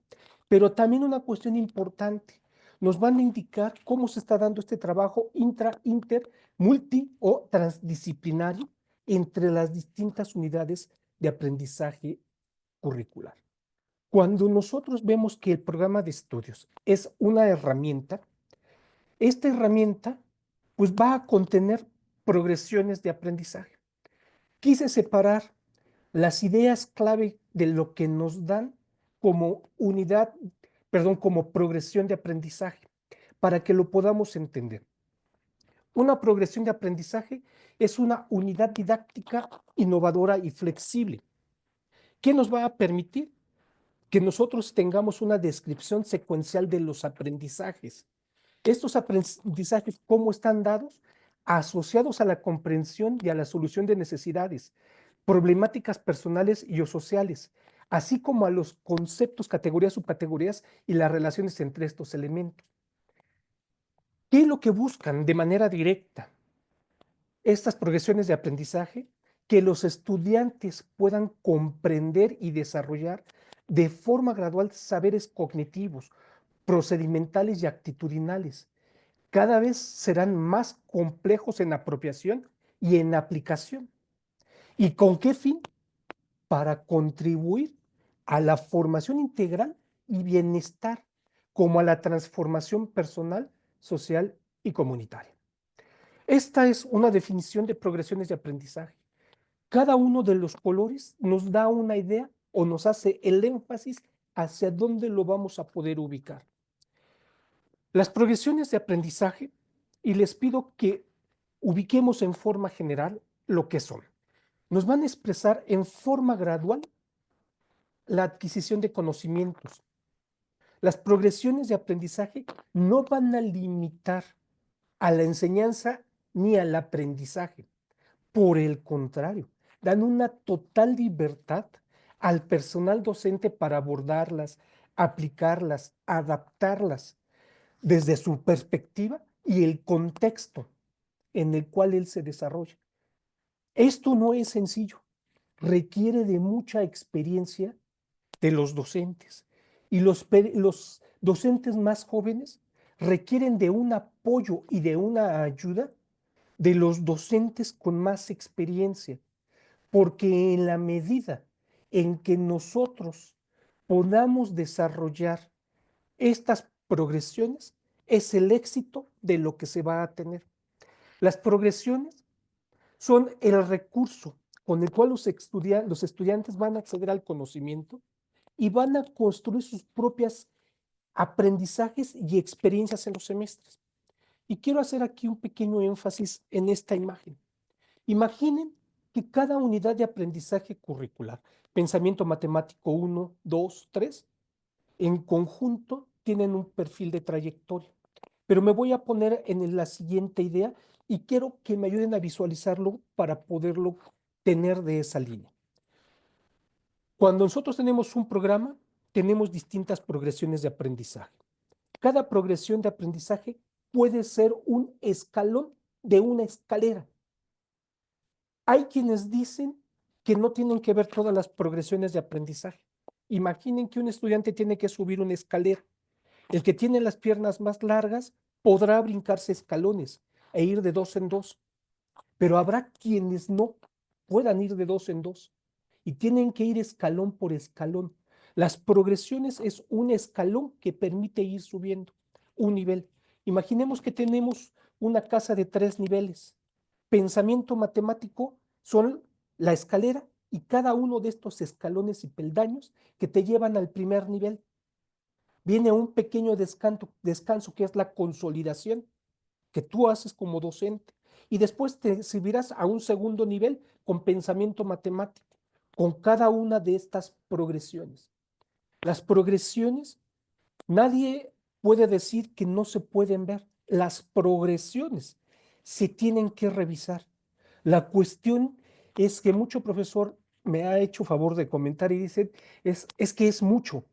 pero también una cuestión importante, nos van a indicar cómo se está dando este trabajo inter, multi o transdisciplinario entre las distintas unidades de aprendizaje curricular. Cuando nosotros vemos que el programa de estudios es una herramienta, esta herramienta pues va a contener progresiones de aprendizaje. Quise separar las ideas clave de lo que nos dan como como progresión de aprendizaje, para que lo podamos entender. Una progresión de aprendizaje es una unidad didáctica innovadora y flexible. ¿Qué nos va a permitir? Que nosotros tengamos una descripción secuencial de los aprendizajes. Estos aprendizajes, ¿cómo están dados? Asociados a la comprensión y a la solución de necesidades, problemáticas personales y o sociales, así como a los conceptos, categorías, subcategorías y las relaciones entre estos elementos. ¿Qué es lo que buscan de manera directa estas progresiones de aprendizaje? Que los estudiantes puedan comprender y desarrollar de forma gradual saberes cognitivos, procedimentales y actitudinales. Cada vez serán más complejos en apropiación y en aplicación. ¿Y con qué fin? Para contribuir a la formación integral y bienestar, como a la transformación personal, social y comunitaria. Esta es una definición de progresiones de aprendizaje. Cada uno de los colores nos da una idea o nos hace el énfasis hacia dónde lo vamos a poder ubicar. Las progresiones de aprendizaje, y les pido que ubiquemos en forma general lo que son. nos van a expresar en forma gradual la adquisición de conocimientos. Las progresiones de aprendizaje no van a limitar a la enseñanza ni al aprendizaje. Por el contrario, dan una total libertad al personal docente para abordarlas, aplicarlas, adaptarlas desde su perspectiva y el contexto en el cual él se desarrolla. Esto no es sencillo, requiere de mucha experiencia de los docentes. Y los docentes más jóvenes requieren de un apoyo y de una ayuda de los docentes con más experiencia, porque en la medida en que nosotros podamos desarrollar estas progresiones, es el éxito de lo que se va a tener. Las progresiones son el recurso con el cual los estudiantes van a acceder al conocimiento y van a construir sus propias aprendizajes y experiencias en los semestres. Y quiero hacer aquí un pequeño énfasis en esta imagen. Imaginen que cada unidad de aprendizaje curricular, pensamiento matemático 1, 2, 3, en conjunto tienen un perfil de trayectoria. Pero me voy a poner en la siguiente idea y quiero que me ayuden a visualizarlo para poderlo tener de esa línea. Cuando nosotros tenemos un programa, tenemos distintas progresiones de aprendizaje. Cada progresión de aprendizaje puede ser un escalón de una escalera. Hay quienes dicen que no tienen que ver todas las progresiones de aprendizaje. Imaginen que un estudiante tiene que subir una escalera. El que tiene las piernas más largas podrá brincarse escalones e ir de dos en dos, pero habrá quienes no puedan ir de dos en dos y tienen que ir escalón por escalón. Las progresiones es un escalón que permite ir subiendo un nivel. Imaginemos que tenemos una casa de 3 niveles. Pensamiento matemático son la escalera y cada uno de estos escalones y peldaños que te llevan al primer nivel. Viene un pequeño descanso que es la consolidación que tú haces como docente. Y después te subirás a un segundo nivel con pensamiento matemático, con cada una de estas progresiones. Las progresiones, nadie puede decir que no se pueden ver. Las progresiones se tienen que revisar. La cuestión es que mucho profesor me ha hecho favor de comentar y dice, es que es mucho.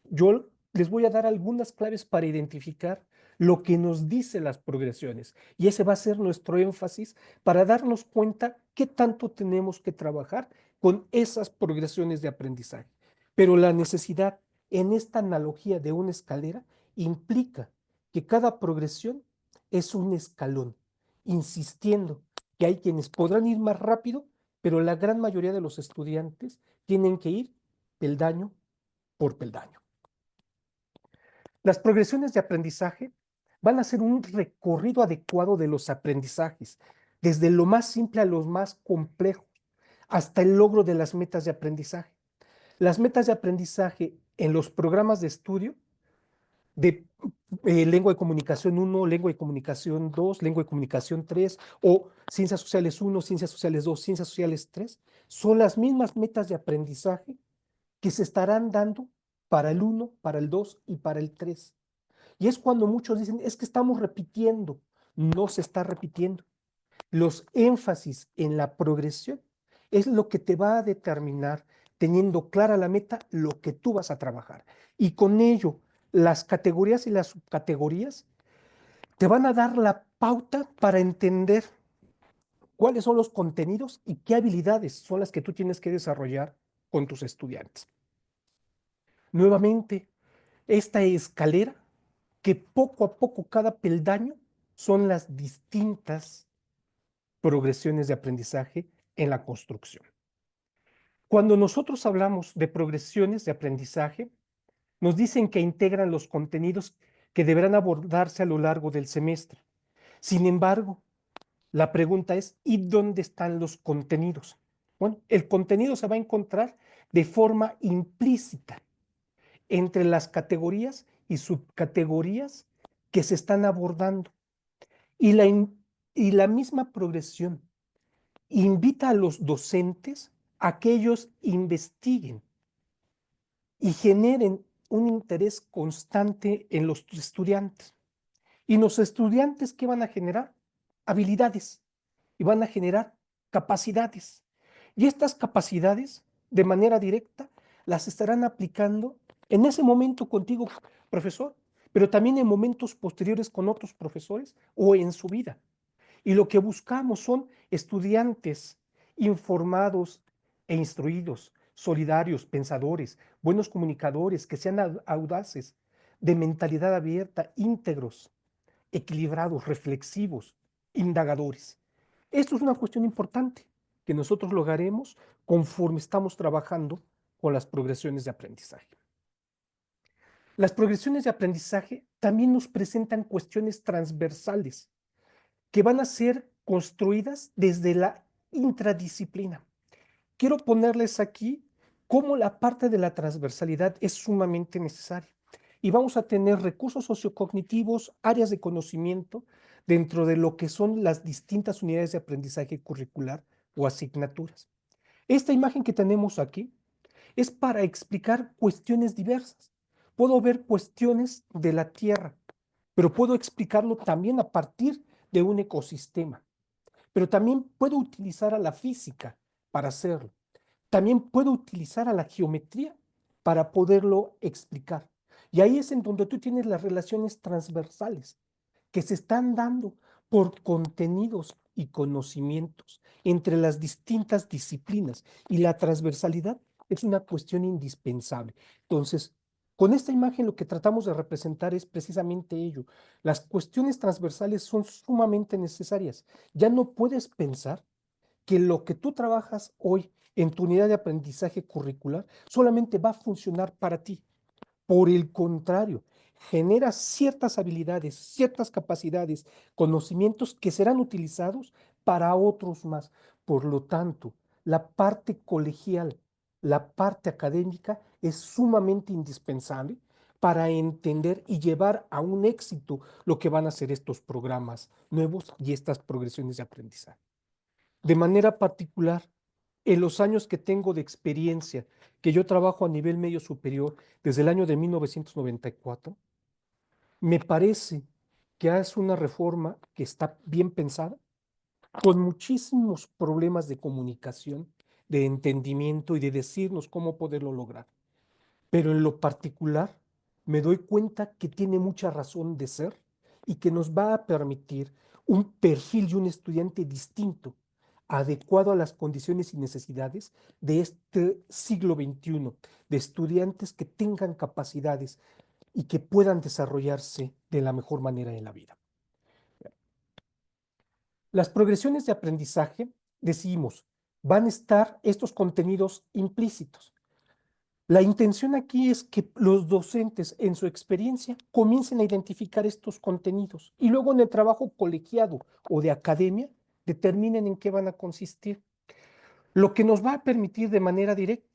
Yo les voy a dar algunas claves para identificar lo que nos dicen las progresiones. Y ese va a ser nuestro énfasis para darnos cuenta qué tanto tenemos que trabajar con esas progresiones de aprendizaje. Pero la necesidad en esta analogía de una escalera implica que cada progresión es un escalón, insistiendo que hay quienes podrán ir más rápido, pero la gran mayoría de los estudiantes tienen que ir peldaño por peldaño. Las progresiones de aprendizaje van a ser un recorrido adecuado de los aprendizajes, desde lo más simple a lo más complejo, hasta el logro de las metas de aprendizaje. Las metas de aprendizaje en los programas de estudio de lengua de comunicación 1, lengua de comunicación 2, lengua de comunicación 3 o ciencias sociales 1, ciencias sociales 2, ciencias sociales 3, son las mismas metas de aprendizaje que se estarán dando para el 1, para el 2 y para el 3. Y es cuando muchos dicen, es que estamos repitiendo. No se está repitiendo. Los énfasis en la progresión es lo que te va a determinar, teniendo clara la meta, lo que tú vas a trabajar. Y con ello, las categorías y las subcategorías te van a dar la pauta para entender cuáles son los contenidos y qué habilidades son las que tú tienes que desarrollar con tus estudiantes. Nuevamente, esta escalera que poco a poco cada peldaño son las distintas progresiones de aprendizaje en la construcción. Cuando nosotros hablamos de progresiones de aprendizaje, nos dicen que integran los contenidos que deberán abordarse a lo largo del semestre. Sin embargo, la pregunta es, ¿y dónde están los contenidos? Bueno, el contenido se va a encontrar de forma implícita entre las categorías y subcategorías que se están abordando. Y la misma progresión invita a los docentes a que ellos investiguen y generen un interés constante en los estudiantes. Y los estudiantes, ¿qué van a generar? Habilidades y van a generar capacidades. Y estas capacidades, de manera directa, las estarán aplicando en ese momento contigo, profesor, pero también en momentos posteriores con otros profesores o en su vida. Y lo que buscamos son estudiantes informados e instruidos, solidarios, pensadores, buenos comunicadores, que sean audaces, de mentalidad abierta, íntegros, equilibrados, reflexivos, indagadores. Esto es una cuestión importante que nosotros lograremos conforme estamos trabajando con las progresiones de aprendizaje. Las progresiones de aprendizaje también nos presentan cuestiones transversales que van a ser construidas desde la intradisciplina. Quiero ponerles aquí cómo la parte de la transversalidad es sumamente necesaria. Y vamos a tener recursos sociocognitivos, áreas de conocimiento dentro de lo que son las distintas unidades de aprendizaje curricular o asignaturas. Esta imagen que tenemos aquí es para explicar cuestiones diversas. Puedo ver cuestiones de la Tierra, pero puedo explicarlo también a partir de un ecosistema. Pero también puedo utilizar a la física para hacerlo. También puedo utilizar a la geometría para poderlo explicar. Y ahí es en donde tú tienes las relaciones transversales que se están dando por contenidos y conocimientos entre las distintas disciplinas. Y la transversalidad es una cuestión indispensable. Entonces, con esta imagen lo que tratamos de representar es precisamente ello. Las cuestiones transversales son sumamente necesarias. Ya no puedes pensar que lo que tú trabajas hoy en tu unidad de aprendizaje curricular solamente va a funcionar para ti. Por el contrario, genera ciertas habilidades, ciertas capacidades, conocimientos que serán utilizados para otros más. Por lo tanto, la parte colegial, la parte académica es sumamente indispensable para entender y llevar a un éxito lo que van a ser estos programas nuevos y estas progresiones de aprendizaje. De manera particular, en los años que tengo de experiencia, que yo trabajo a nivel medio superior desde el año de 1994, me parece que es una reforma que está bien pensada, con muchísimos problemas de comunicación, de entendimiento y de decirnos cómo poderlo lograr. Pero en lo particular, me doy cuenta que tiene mucha razón de ser y que nos va a permitir un perfil de un estudiante distinto, adecuado a las condiciones y necesidades de este siglo XXI, de estudiantes que tengan capacidades y que puedan desarrollarse de la mejor manera en la vida. Las progresiones de aprendizaje, decimos, van a estar estos contenidos implícitos. La intención aquí es que los docentes en su experiencia comiencen a identificar estos contenidos y luego en el trabajo colegiado o de academia determinen en qué van a consistir. Lo que nos va a permitir de manera directa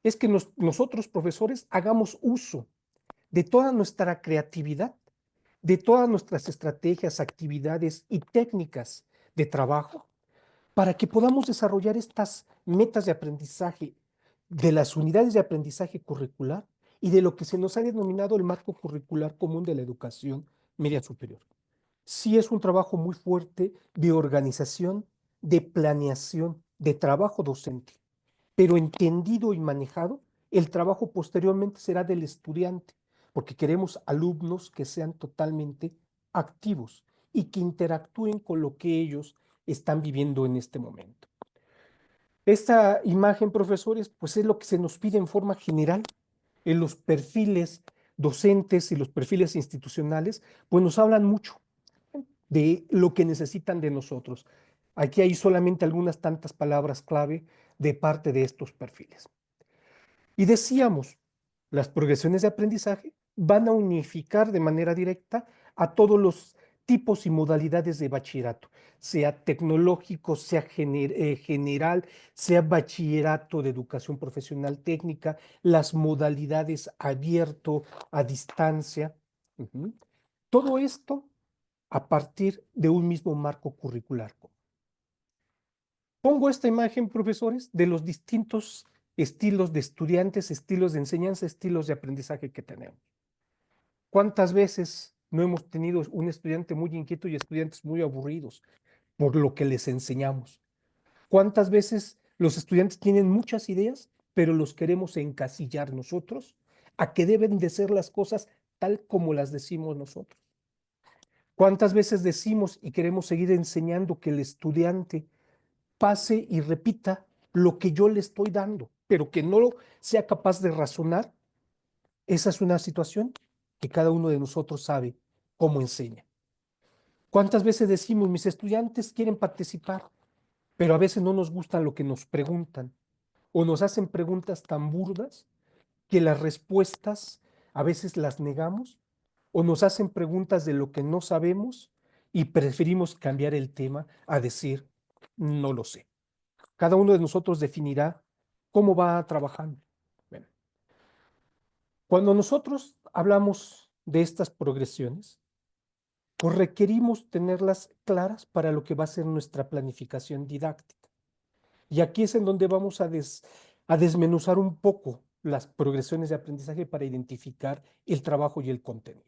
es que nosotros, profesores, hagamos uso de toda nuestra creatividad, de todas nuestras estrategias, actividades y técnicas de trabajo para que podamos desarrollar estas metas de aprendizaje de las unidades de aprendizaje curricular y de lo que se nos ha denominado el marco curricular común de la educación media superior. Sí es un trabajo muy fuerte de organización, de planeación, de trabajo docente, pero entendido y manejado, el trabajo posteriormente será del estudiante, porque queremos alumnos que sean totalmente activos y que interactúen con lo que ellos están viviendo en este momento. Esta imagen, profesores, pues es lo que se nos pide en forma general en los perfiles docentes y los perfiles institucionales, pues nos hablan mucho de lo que necesitan de nosotros. Aquí hay solamente algunas tantas palabras clave de parte de estos perfiles. Y decíamos, las progresiones de aprendizaje van a unificar de manera directa a todos los tipos y modalidades de bachillerato, sea tecnológico, sea general, sea bachillerato de educación profesional técnica, las modalidades abierto, a distancia. Ujú. Todo esto a partir de un mismo marco curricular. Pongo esta imagen, profesores, de los distintos estilos de estudiantes, estilos de enseñanza, estilos de aprendizaje que tenemos. ¿Cuántas veces no hemos tenido un estudiante muy inquieto y estudiantes muy aburridos por lo que les enseñamos? ¿Cuántas veces los estudiantes tienen muchas ideas, pero los queremos encasillar nosotros a que deben de ser las cosas tal como las decimos nosotros? ¿Cuántas veces decimos y queremos seguir enseñando que el estudiante pase y repita lo que yo le estoy dando, pero que no sea capaz de razonar? Esa es una situación que cada uno de nosotros sabe cómo enseña. ¿Cuántas veces decimos, mis estudiantes quieren participar, pero a veces no nos gusta lo que nos preguntan o nos hacen preguntas tan burdas que las respuestas a veces las negamos o nos hacen preguntas de lo que no sabemos y preferimos cambiar el tema a decir, no lo sé? Cada uno de nosotros definirá cómo va trabajando. Bueno, cuando nosotros hablamos de estas progresiones, pues requerimos tenerlas claras para lo que va a ser nuestra planificación didáctica. Y aquí es en donde vamos a desmenuzar un poco las progresiones de aprendizaje para identificar el trabajo y el contenido.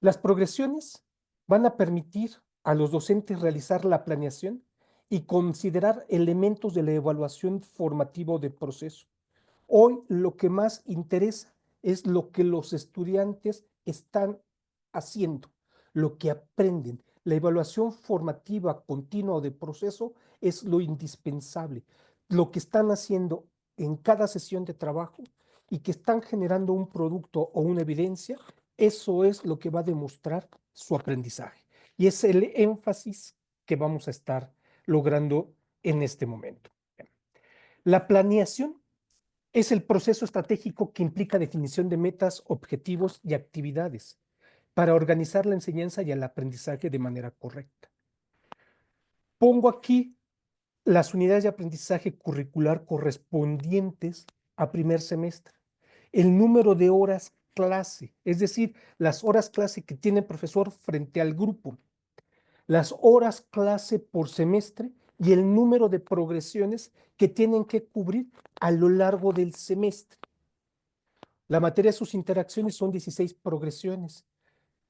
Las progresiones van a permitir a los docentes realizar la planeación y considerar elementos de la evaluación formativa de proceso. Hoy lo que más interesa es lo que los estudiantes están haciendo, lo que aprenden. La evaluación formativa continua o de proceso es lo indispensable, lo que están haciendo en cada sesión de trabajo y que están generando un producto o una evidencia. Eso es lo que va a demostrar su aprendizaje. Y es el énfasis que vamos a estar logrando en este momento. La planeación es el proceso estratégico que implica definición de metas, objetivos y actividades para organizar la enseñanza y el aprendizaje de manera correcta. Pongo aquí las unidades de aprendizaje curricular correspondientes a primer semestre, el número de horas clase, es decir, las horas clase que tiene el profesor frente al grupo, las horas clase por semestre y el número de progresiones que tienen que cubrir a lo largo del semestre. La materia de sus interacciones son 16 progresiones.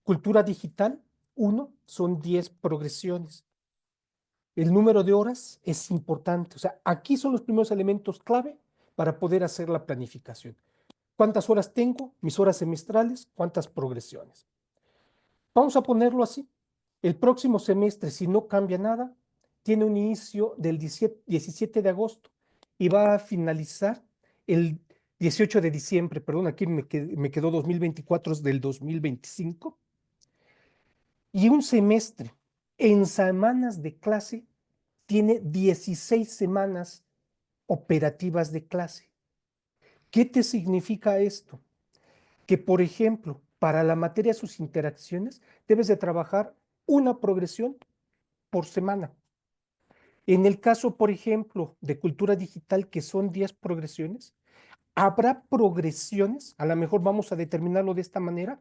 Cultura digital, 1, son 10 progresiones. El número de horas es importante. O sea, aquí son los primeros elementos clave para poder hacer la planificación. ¿Cuántas horas tengo? Mis horas semestrales, ¿cuántas progresiones? Vamos a ponerlo así. El próximo semestre, si no cambia nada, tiene un inicio del 17 de agosto y va a finalizar el 18 de diciembre. Perdón, aquí me quedó 2024, es del 2025. Y un semestre en semanas de clase tiene 16 semanas operativas de clase. ¿Qué te significa esto? Que, por ejemplo, para la materia de sus interacciones, debes de trabajar una progresión por semana. En el caso, por ejemplo, de cultura digital, que son 10 progresiones, habrá progresiones, a lo mejor vamos a determinarlo de esta manera,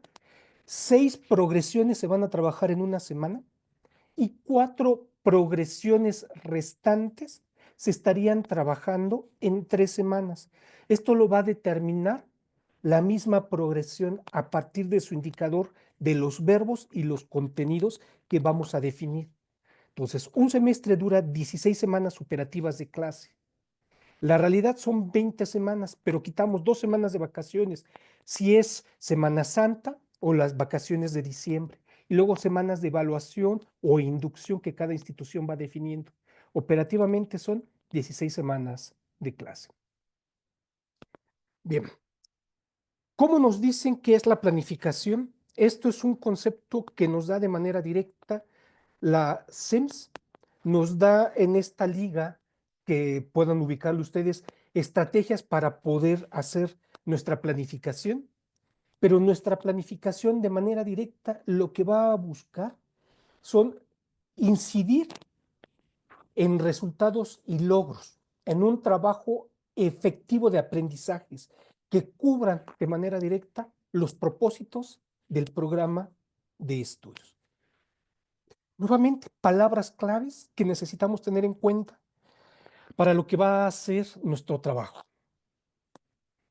6 progresiones se van a trabajar en una semana y 4 progresiones restantes se estarían trabajando en 3 semanas. Esto lo va a determinar la misma progresión a partir de su indicador de los verbos y los contenidos que vamos a definir. Entonces, un semestre dura 16 semanas operativas de clase. La realidad son 20 semanas, pero quitamos 2 semanas de vacaciones, si es Semana Santa o las vacaciones de diciembre, y luego semanas de evaluación o inducción que cada institución va definiendo. Operativamente son 16 semanas de clase. Bien, ¿cómo nos dicen qué es la planificación? Esto es un concepto que nos da de manera directa la SEMS, nos da en esta liga que puedan ubicarlo ustedes estrategias para poder hacer nuestra planificación, pero nuestra planificación de manera directa lo que va a buscar son incidir en resultados y logros, en un trabajo efectivo de aprendizajes que cubran de manera directa los propósitos del programa de estudios. Nuevamente, palabras claves que necesitamos tener en cuenta para lo que va a ser nuestro trabajo.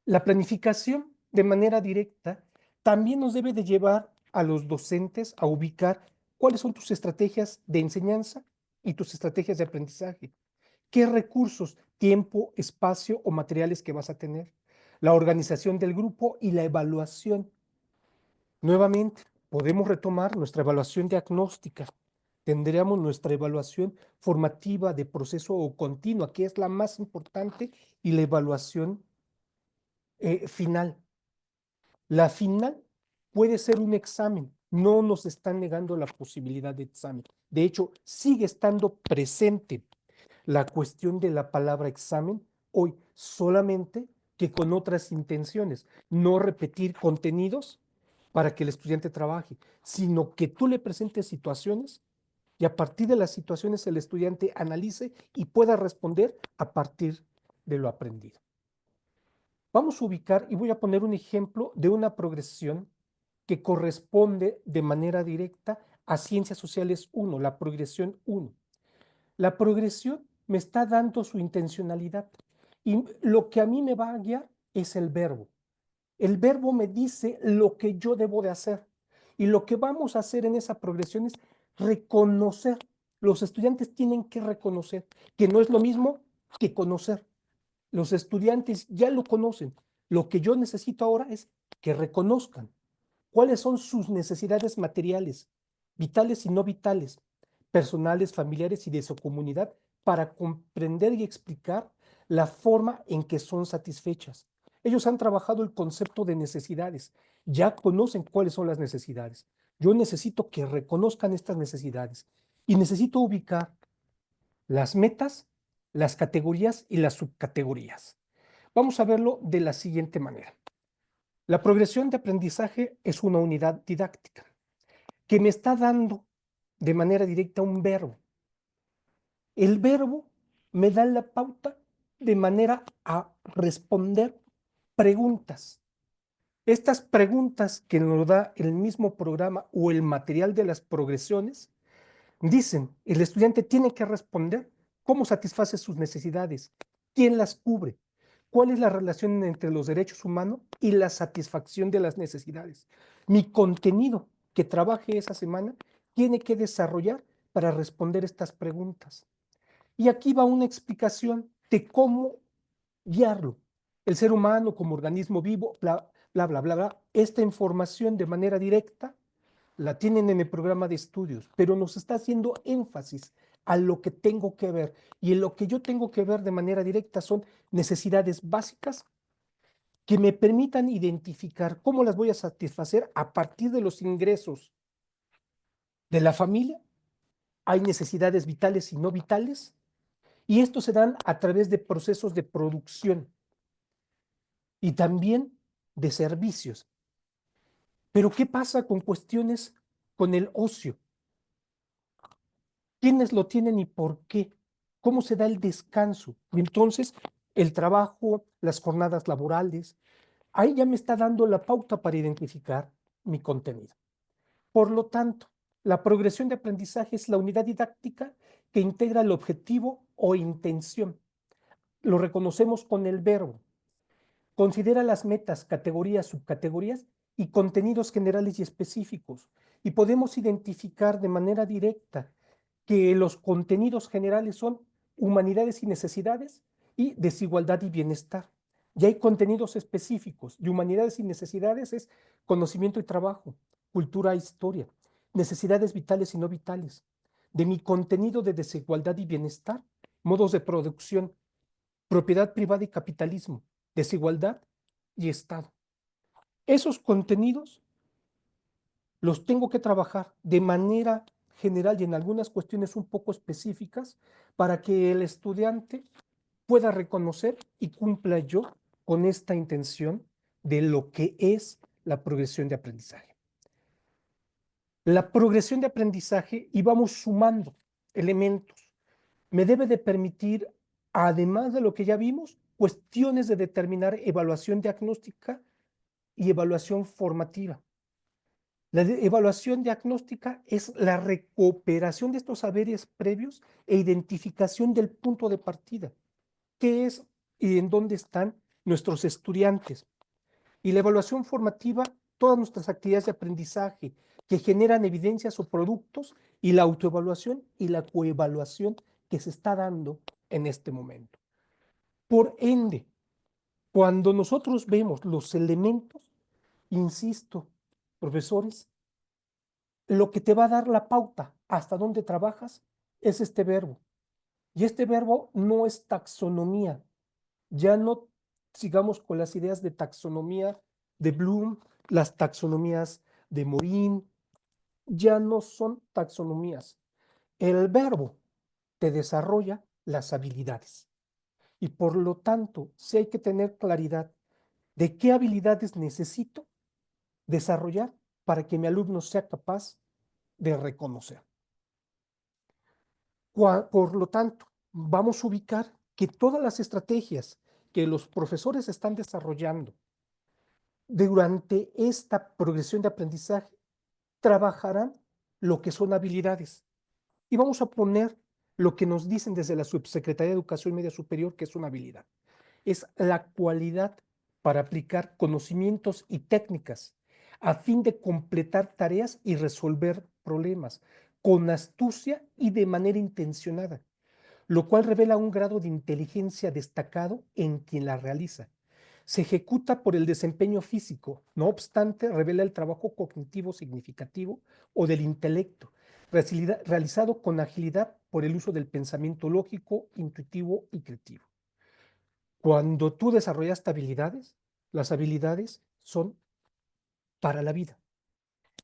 La planificación de manera directa también nos debe de llevar a los docentes a ubicar cuáles son tus estrategias de enseñanza y tus estrategias de aprendizaje. ¿Qué recursos, tiempo, espacio o materiales que vas a tener? La organización del grupo y la evaluación. Nuevamente, podemos retomar nuestra evaluación diagnóstica. Tendríamos nuestra evaluación formativa de proceso o continua, que es la más importante, y la evaluación final. La final puede ser un examen. No nos están negando la posibilidad de examen. De hecho, sigue estando presente la cuestión de la palabra examen hoy, solamente que con otras intenciones. No repetir contenidos para que el estudiante trabaje, sino que tú le presentes situaciones y a partir de las situaciones el estudiante analice y pueda responder a partir de lo aprendido. Vamos a ubicar y voy a poner un ejemplo de una progresión que corresponde de manera directa a Ciencias Sociales 1, la progresión 1. La progresión me está dando su intencionalidad y lo que a mí me va a guiar es el verbo. El verbo me dice lo que yo debo de hacer y lo que vamos a hacer en esa progresión es reconocer. Los estudiantes tienen que reconocer que no es lo mismo que conocer. Los estudiantes ya lo conocen. Lo que yo necesito ahora es que reconozcan cuáles son sus necesidades materiales, vitales y no vitales, personales, familiares y de su comunidad, para comprender y explicar la forma en que son satisfechas. Ellos han trabajado el concepto de necesidades, ya conocen cuáles son las necesidades. Yo necesito que reconozcan estas necesidades y necesito ubicar las metas, las categorías y las subcategorías. Vamos a verlo de la siguiente manera. La progresión de aprendizaje es una unidad didáctica que me está dando de manera directa un verbo. El verbo me da la pauta de manera a responder preguntas. Estas preguntas que nos da el mismo programa o el material de las progresiones dicen, el estudiante tiene que responder cómo satisface sus necesidades, quién las cubre, cuál es la relación entre los derechos humanos y la satisfacción de las necesidades. Mi contenido que trabaje esa semana tiene que desarrollar para responder estas preguntas. Y aquí va una explicación de cómo guiarlo. El ser humano como organismo vivo, bla, bla, bla, bla, bla. Esta información de manera directa la tienen en el programa de estudios, pero nos está haciendo énfasis a lo que tengo que ver. Y en lo que yo tengo que ver de manera directa son necesidades básicas que me permitan identificar cómo las voy a satisfacer a partir de los ingresos de la familia. Hay necesidades vitales y no vitales, y estos se dan a través de procesos de producción y también de servicios. Pero ¿qué pasa con cuestiones con el ocio? ¿Quiénes lo tienen y por qué? ¿Cómo se da el descanso? Y entonces, el trabajo, las jornadas laborales, ahí ya me está dando la pauta para identificar mi contenido. Por lo tanto, la progresión de aprendizaje es la unidad didáctica que integra el objetivo o intención. Lo reconocemos con el verbo. Considera las metas, categorías, subcategorías y contenidos generales y específicos. Y podemos identificar de manera directa que los contenidos generales son humanidades y necesidades y desigualdad y bienestar. Y hay contenidos específicos de humanidades y necesidades es conocimiento y trabajo, cultura e historia, necesidades vitales y no vitales. De mi contenido de desigualdad y bienestar, modos de producción, propiedad privada y capitalismo, desigualdad y Estado. Esos contenidos los tengo que trabajar de manera general y en algunas cuestiones un poco específicas para que el estudiante pueda reconocer y cumpla yo con esta intención de lo que es la progresión de aprendizaje. La progresión de aprendizaje, y vamos sumando elementos, me debe de permitir, además de lo que ya vimos, cuestiones de determinar evaluación diagnóstica y evaluación formativa. La evaluación diagnóstica es la recuperación de estos saberes previos e identificación del punto de partida, qué es y en dónde están nuestros estudiantes. Y la evaluación formativa, todas nuestras actividades de aprendizaje que generan evidencias o productos, y la autoevaluación y la coevaluación que se está dando en este momento. Por ende, cuando nosotros vemos los elementos, insisto, profesores, lo que te va a dar la pauta hasta dónde trabajas es este verbo. Y este verbo no es taxonomía. Ya no sigamos con las ideas de taxonomía de Bloom, las taxonomías de Morin, ya no son taxonomías. El verbo te desarrolla las habilidades. Y por lo tanto, sí hay que tener claridad de qué habilidades necesito desarrollar para que mi alumno sea capaz de reconocer. Por lo tanto, vamos a ubicar que todas las estrategias que los profesores están desarrollando durante esta progresión de aprendizaje trabajarán lo que son habilidades. Y vamos a poner lo que nos dicen desde la Subsecretaría de Educación Media Superior, que es una habilidad. Es la cualidad para aplicar conocimientos y técnicas a fin de completar tareas y resolver problemas con astucia y de manera intencionada, lo cual revela un grado de inteligencia destacado en quien la realiza. Se ejecuta por el desempeño físico, no obstante, revela el trabajo cognitivo significativo o del intelecto, realizado con agilidad por el uso del pensamiento lógico, intuitivo y creativo. Cuando tú desarrollas habilidades, las habilidades son para la vida.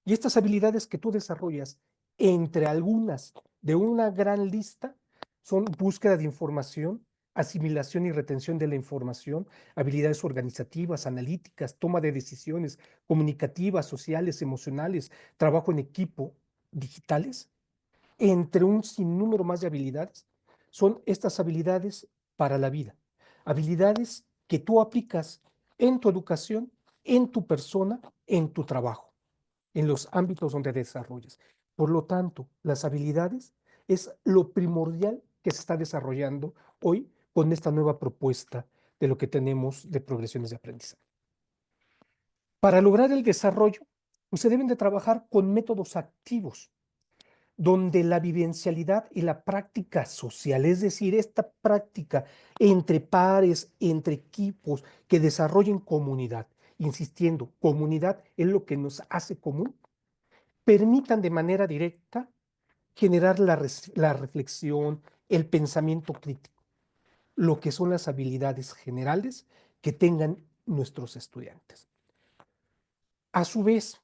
Y estas habilidades que tú desarrollas, entre algunas de una gran lista, son búsqueda de información, asimilación y retención de la información, habilidades organizativas, analíticas, toma de decisiones, comunicativas, sociales, emocionales, trabajo en equipo, digitales, entre un sinnúmero más de habilidades, son estas habilidades para la vida. Habilidades que tú aplicas en tu educación, en tu persona, en tu trabajo, en los ámbitos donde desarrollas. Por lo tanto, las habilidades es lo primordial que se está desarrollando hoy con esta nueva propuesta de lo que tenemos de progresiones de aprendizaje. Para lograr el desarrollo, pues se deben de trabajar con métodos activos, donde la vivencialidad y la práctica social, es decir, esta práctica entre pares, entre equipos que desarrollen comunidad, insistiendo, comunidad es lo que nos hace común, permitan de manera directa generar la reflexión, el pensamiento crítico, lo que son las habilidades generales que tengan nuestros estudiantes. A su vez,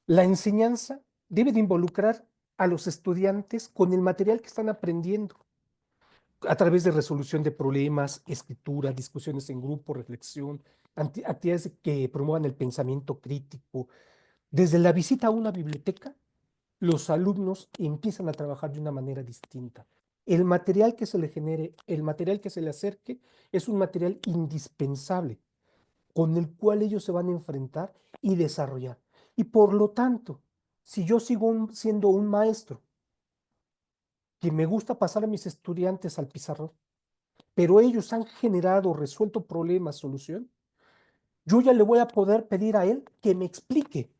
la enseñanza debe de involucrar a los estudiantes con el material que están aprendiendo, a través de resolución de problemas, escritura, discusiones en grupo, reflexión, actividades que promuevan el pensamiento crítico. Desde la visita a una biblioteca, los alumnos empiezan a trabajar de una manera distinta. El material que se le genere, el material que se le acerque, es un material indispensable con el cual ellos se van a enfrentar y desarrollar. Y por lo tanto, si yo sigo siendo un maestro que me gusta pasar a mis estudiantes al pizarrón, pero ellos han generado, resuelto problemas, solución, yo ya le voy a poder pedir a él que me explique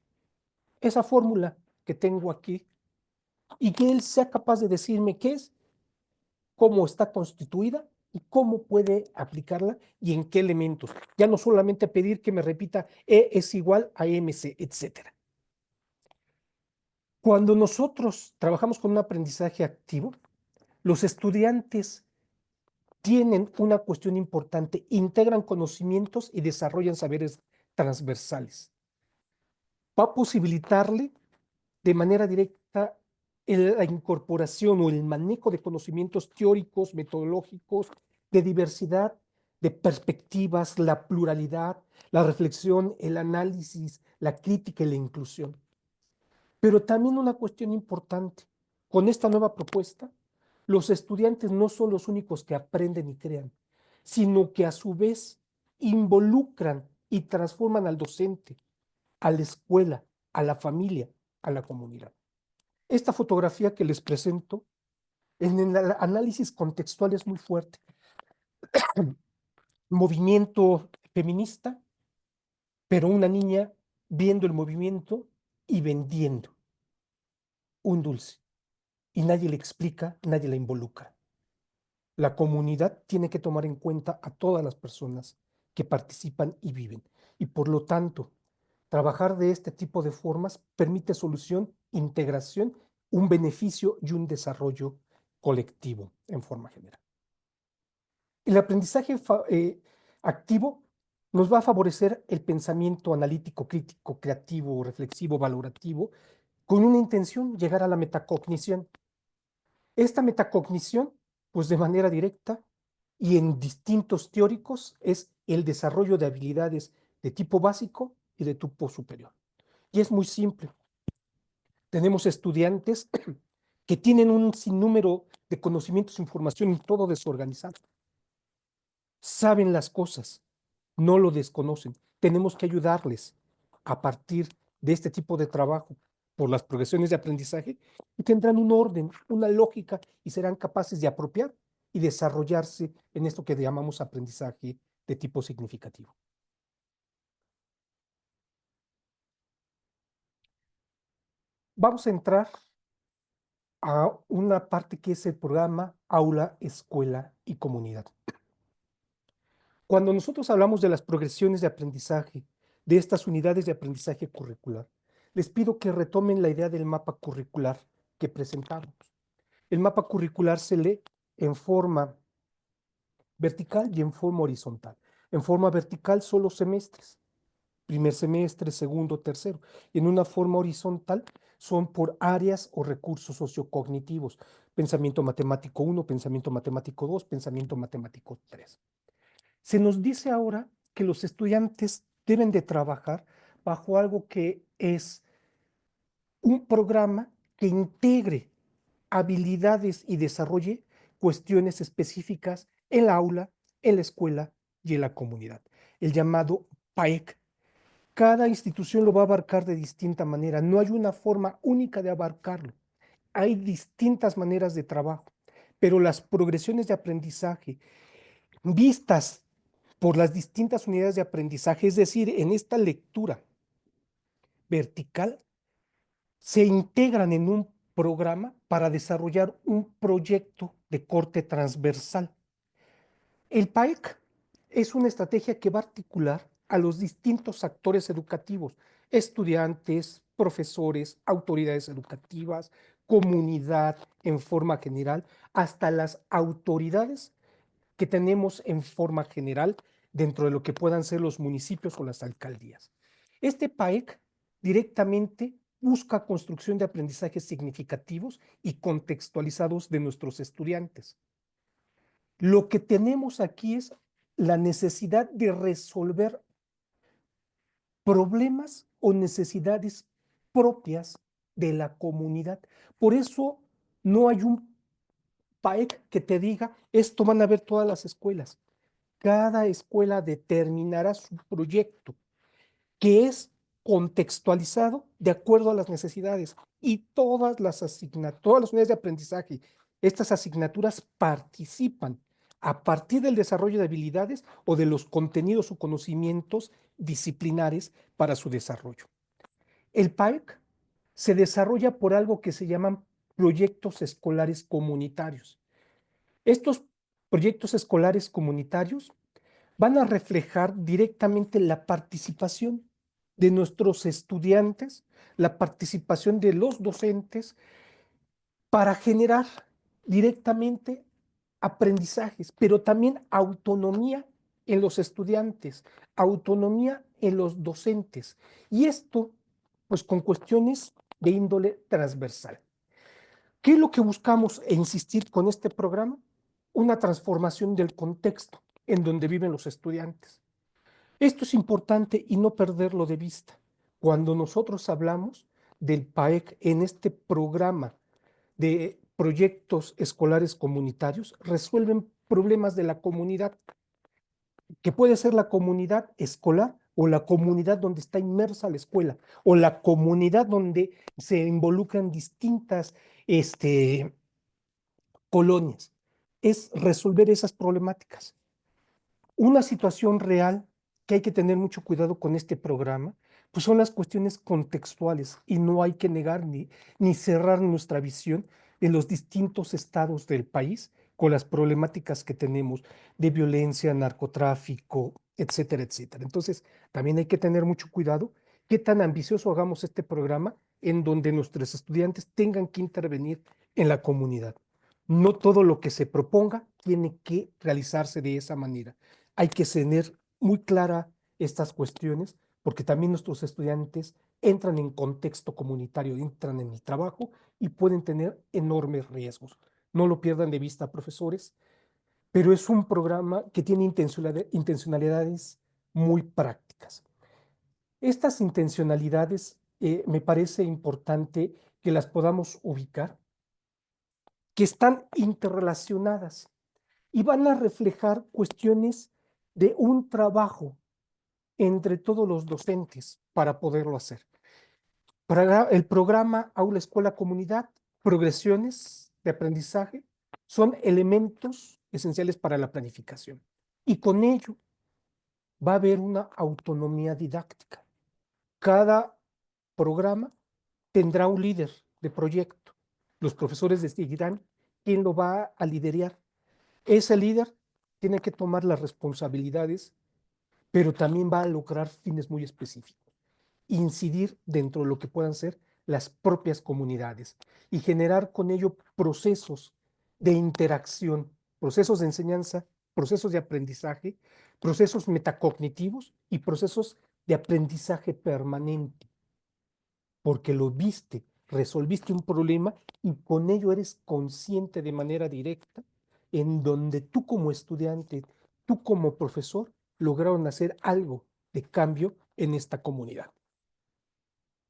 esa fórmula que tengo aquí y que él sea capaz de decirme qué es, cómo está constituida y cómo puede aplicarla y en qué elementos. Ya no solamente pedir que me repita E es igual a MC, etcétera. Cuando nosotros trabajamos con un aprendizaje activo, los estudiantes tienen una cuestión importante, integran conocimientos y desarrollan saberes transversales. Va a posibilitarle de manera directa la incorporación o el manejo de conocimientos teóricos, metodológicos, de diversidad, de perspectivas, la pluralidad, la reflexión, el análisis, la crítica y la inclusión. Pero también una cuestión importante, con esta nueva propuesta, los estudiantes no son los únicos que aprenden y crean, sino que a su vez involucran y transforman al docente, a la escuela, a la familia, a la comunidad. Esta fotografía que les presento en el análisis contextual es muy fuerte. Movimiento feminista, pero una niña viendo el movimiento y vendiendo un dulce. Y nadie le explica, nadie la involucra. La comunidad tiene que tomar en cuenta a todas las personas que participan y viven. Y por lo tanto, trabajar de este tipo de formas permite solución, integración, un beneficio y un desarrollo colectivo en forma general. El aprendizaje activo nos va a favorecer el pensamiento analítico, crítico, creativo, reflexivo, valorativo, con una intención, llegar a la metacognición. Esta metacognición, pues de manera directa y en distintos teóricos, es el desarrollo de habilidades de tipo básico y de tipo superior. Y es muy simple. Tenemos estudiantes que tienen un sinnúmero de conocimientos, información y todo desorganizado. Saben las cosas, no lo desconocen. Tenemos que ayudarles a partir de este tipo de trabajo por las progresiones de aprendizaje y tendrán un orden, una lógica y serán capaces de apropiar y desarrollarse en esto que llamamos aprendizaje de tipo significativo. Vamos a entrar a una parte que es el programa Aula, Escuela y Comunidad. Cuando nosotros hablamos de las progresiones de aprendizaje, de estas unidades de aprendizaje curricular, les pido que retomen la idea del mapa curricular que presentamos. El mapa curricular se lee en forma vertical y en forma horizontal. En forma vertical son los semestres, primer semestre, segundo, tercero. Y en una forma horizontal son por áreas o recursos sociocognitivos. Pensamiento matemático 1, pensamiento matemático 2, pensamiento matemático 3. Se nos dice ahora que los estudiantes deben de trabajar bajo algo que es un programa que integre habilidades y desarrolle cuestiones específicas en la aula, en la escuela y en la comunidad. El llamado PAEC. Cada institución lo va a abarcar de distinta manera. No hay una forma única de abarcarlo. Hay distintas maneras de trabajo, pero las progresiones de aprendizaje vistas por las distintas unidades de aprendizaje, es decir, en esta lectura vertical, se integran en un programa para desarrollar un proyecto de corte transversal. El PAEC es una estrategia que va a articular a los distintos actores educativos, estudiantes, profesores, autoridades educativas, comunidad en forma general, hasta las autoridades que tenemos en forma general dentro de lo que puedan ser los municipios o las alcaldías. Este PAEC directamente busca construcción de aprendizajes significativos y contextualizados de nuestros estudiantes. Lo que tenemos aquí es la necesidad de resolver problemas o necesidades propias de la comunidad. Por eso no hay un PAEC que te diga, esto van a ver todas las escuelas. Cada escuela determinará su proyecto, que es contextualizado de acuerdo a las necesidades y todas las unidades de aprendizaje, estas asignaturas participan a partir del desarrollo de habilidades o de los contenidos o conocimientos disciplinares para su desarrollo. El PAEC se desarrolla por algo que se llaman proyectos escolares comunitarios. Estos proyectos escolares comunitarios van a reflejar directamente la participación de nuestros estudiantes, la participación de los docentes para generar directamente aprendizajes, pero también autonomía en los estudiantes, autonomía en los docentes. Y esto, pues con cuestiones de índole transversal. ¿Qué es lo que buscamos e insistir con este programa? Una transformación del contexto en donde viven los estudiantes. Esto es importante y no perderlo de vista. Cuando nosotros hablamos del PAEC en este programa de proyectos escolares comunitarios, resuelven problemas de la comunidad, que puede ser la comunidad escolar o la comunidad donde está inmersa la escuela, o la comunidad donde se involucran distintas colonias. Es resolver esas problemáticas. Una situación real que hay que tener mucho cuidado con este programa, pues son las cuestiones contextuales y no hay que negar ni cerrar nuestra visión en los distintos estados del país con las problemáticas que tenemos de violencia, narcotráfico, etcétera, etcétera. Entonces, también hay que tener mucho cuidado qué tan ambicioso hagamos este programa en donde nuestros estudiantes tengan que intervenir en la comunidad. No todo lo que se proponga tiene que realizarse de esa manera. Hay que tener muy clara estas cuestiones porque también nuestros estudiantes entran en contexto comunitario, entran en el trabajo y pueden tener enormes riesgos. No lo pierdan de vista, profesores, pero es un programa que tiene intencionalidades muy prácticas. Estas intencionalidades me parece importante que las podamos ubicar, que están interrelacionadas y van a reflejar cuestiones de un trabajo entre todos los docentes para poderlo hacer. Para el programa Aula Escuela Comunidad, progresiones de aprendizaje son elementos esenciales para la planificación. Y con ello va a haber una autonomía didáctica. Cada programa tendrá un líder de proyecto. Los profesores decidirán quién lo va a liderar. Ese líder tiene que tomar las responsabilidades, pero también va a lograr fines muy específicos. Incidir dentro de lo que puedan ser las propias comunidades y generar con ello procesos de interacción, procesos de enseñanza, procesos de aprendizaje, procesos metacognitivos y procesos de aprendizaje permanente, porque lo viste, resolviste un problema y con ello eres consciente de manera directa en donde tú como estudiante, tú como profesor, lograron hacer algo de cambio en esta comunidad.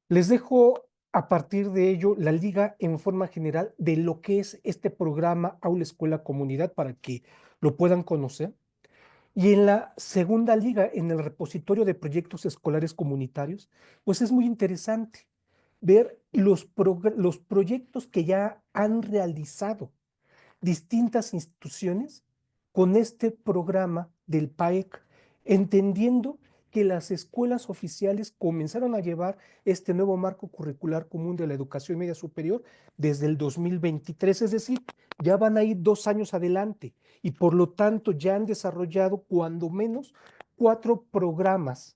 Les dejo a partir de ello la liga en forma general de lo que es este programa Aula Escuela Comunidad para que lo puedan conocer. Y en la segunda liga, en el repositorio de proyectos escolares comunitarios, pues es muy interesante ver los proyectos que ya han realizado distintas instituciones con este programa del PAEC, entendiendo que las escuelas oficiales comenzaron a llevar este nuevo marco curricular común de la educación media superior desde el 2023, es decir, ya van a ir 2 años adelante y por lo tanto ya han desarrollado cuando menos 4 programas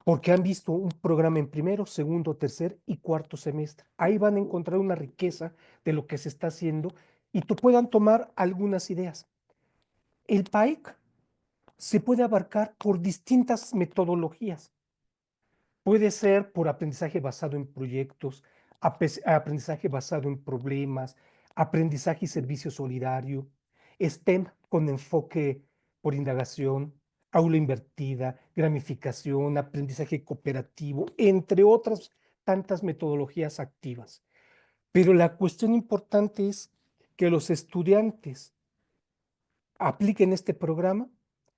porque han visto un programa en primero, segundo, tercer y cuarto semestre. Ahí van a encontrar una riqueza de lo que se está haciendo y tú puedan tomar algunas ideas. El PAEC se puede abarcar por distintas metodologías. Puede ser por aprendizaje basado en proyectos, aprendizaje basado en problemas, aprendizaje y servicio solidario, STEM con enfoque por indagación, aula invertida, gamificación, aprendizaje cooperativo, entre otras tantas metodologías activas. Pero la cuestión importante es que los estudiantes apliquen este programa,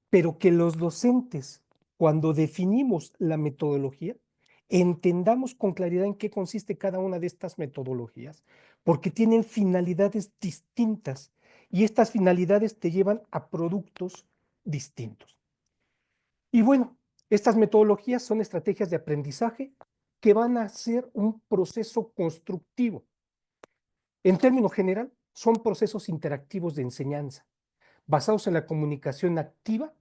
pero que los docentes, cuando definimos la metodología, entendamos con claridad en qué consiste cada una de estas metodologías, porque tienen finalidades distintas y estas finalidades te llevan a productos distintos. Y bueno, estas metodologías son estrategias de aprendizaje que van a ser un proceso constructivo. En términos general, son procesos interactivos de enseñanza basados en la comunicación activa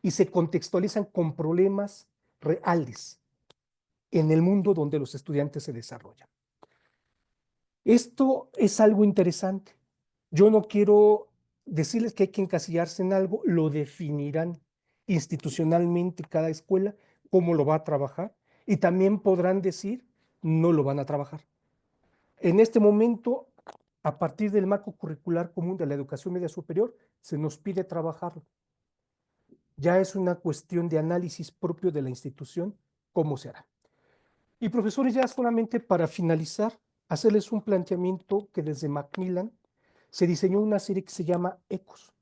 y se contextualizan con problemas reales en el mundo donde los estudiantes se desarrollan. Esto es algo interesante. Yo no quiero decirles que hay que encasillarse en algo, lo definirán institucionalmente cada escuela, cómo lo va a trabajar, y también podrán decir, no lo van a trabajar. En este momento, a partir del marco curricular común de la educación media superior, se nos pide trabajarlo. Ya es una cuestión de análisis propio de la institución, cómo se hará. Y profesores, ya solamente para finalizar, hacerles un planteamiento que desde Macmillan se diseñó una serie que se llama ECOS.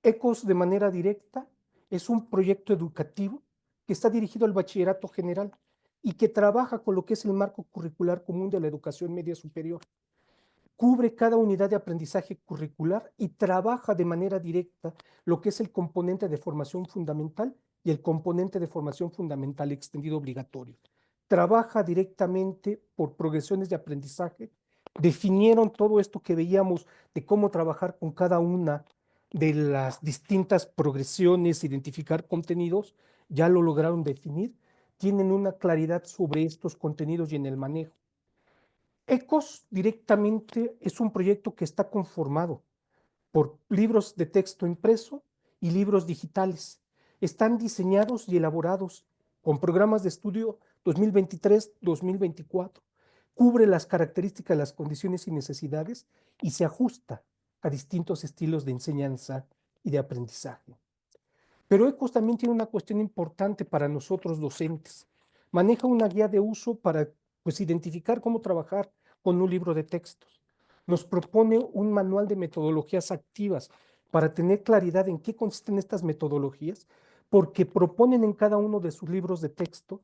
ECOS de manera directa Es un proyecto educativo que está dirigido al bachillerato general y que trabaja con lo que es el marco curricular común de la educación media superior. Cubre cada unidad de aprendizaje curricular y trabaja de manera directa lo que es el componente de formación fundamental y el componente de formación fundamental extendido obligatorio. Trabaja directamente por progresiones de aprendizaje. Definieron todo esto que veíamos de cómo trabajar con cada una de las distintas progresiones, identificar contenidos, ya lo lograron definir, tienen una claridad sobre estos contenidos y en el manejo. ECOS directamente es un proyecto que está conformado por libros de texto impreso y libros digitales. Están diseñados y elaborados con programas de estudio 2023-2024. Cubre las características, las condiciones y necesidades y se ajusta a distintos estilos de enseñanza y de aprendizaje. Pero ECOS también tiene una cuestión importante para nosotros docentes. Maneja una guía de uso para pues, identificar cómo trabajar con un libro de textos. Nos propone un manual de metodologías activas para tener claridad en qué consisten estas metodologías, porque proponen en cada uno de sus libros de texto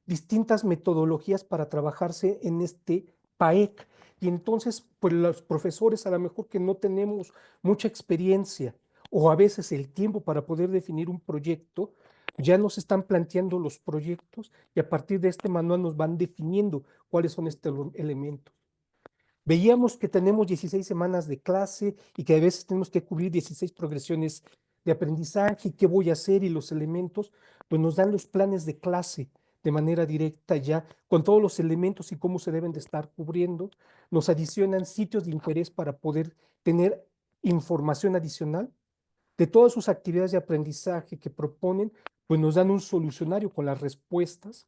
distintas metodologías para trabajarse en este PAEC. Y entonces, pues los profesores a lo mejor que no tenemos mucha experiencia o a veces el tiempo para poder definir un proyecto, ya nos están planteando los proyectos y a partir de este manual nos van definiendo cuáles son estos elementos. Veíamos que tenemos 16 semanas de clase y que a veces tenemos que cubrir 16 progresiones de aprendizaje, qué voy a hacer y los elementos, pues nos dan los planes de clase de manera directa ya, con todos los elementos y cómo se deben de estar cubriendo. Nos adicionan sitios de interés para poder tener información adicional de todas sus actividades de aprendizaje que proponen, pues nos dan un solucionario con las respuestas.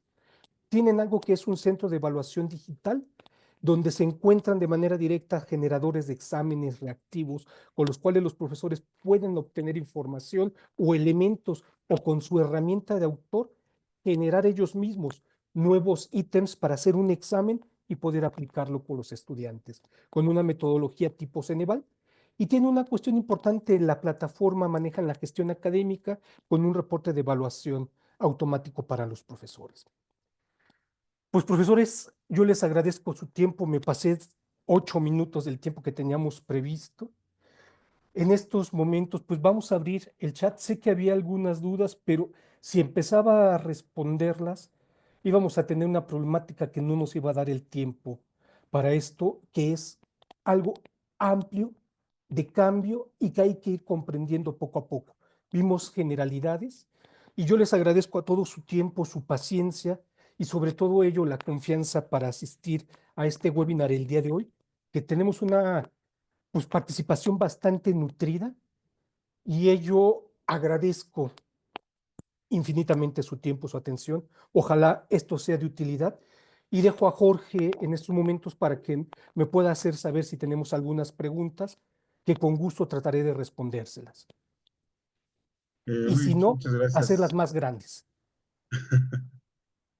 Tienen algo que es un centro de evaluación digital, donde se encuentran de manera directa generadores de exámenes reactivos con los cuales los profesores pueden obtener información o elementos o con su herramienta de autor generar ellos mismos nuevos ítems para hacer un examen y poder aplicarlo con los estudiantes, con una metodología tipo Ceneval. Y tiene una cuestión importante, la plataforma maneja la gestión académica con un reporte de evaluación automático para los profesores. Pues profesores, yo les agradezco su tiempo, me pasé 8 minutos del tiempo que teníamos previsto. En estos momentos, pues vamos a abrir el chat. Sé que había algunas dudas, pero si empezaba a responderlas, íbamos a tener una problemática que no nos iba a dar el tiempo para esto, que es algo amplio de cambio y que hay que ir comprendiendo poco a poco. Vimos generalidades y yo les agradezco a todos su tiempo, su paciencia y sobre todo ello la confianza para asistir a este webinar el día de hoy, que tenemos una pues, participación bastante nutrida y ello agradezco infinitamente su tiempo, su atención. Ojalá esto sea de utilidad y dejo a Jorge en estos momentos para que me pueda hacer saber si tenemos algunas preguntas que con gusto trataré de respondérselas. Y si no, Muchas gracias. hacerlas más grandes.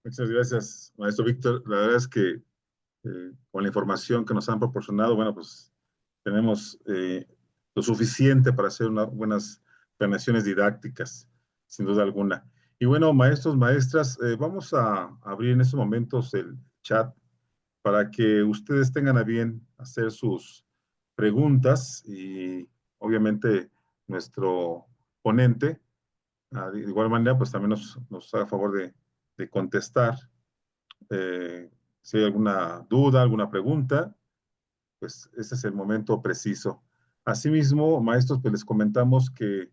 Muchas gracias, maestro Víctor. La verdad es que con la información que nos han proporcionado, bueno, pues tenemos lo suficiente para hacer unas buenas planeaciones didácticas, sin duda alguna. Y bueno, maestros, maestras, vamos a abrir en estos momentos el chat para que ustedes tengan a bien hacer sus preguntas y obviamente nuestro ponente, de igual manera, pues también nos haga favor de contestar. Eh, si hay alguna duda, alguna pregunta, pues ese es el momento preciso. Asimismo, maestros, pues les comentamos que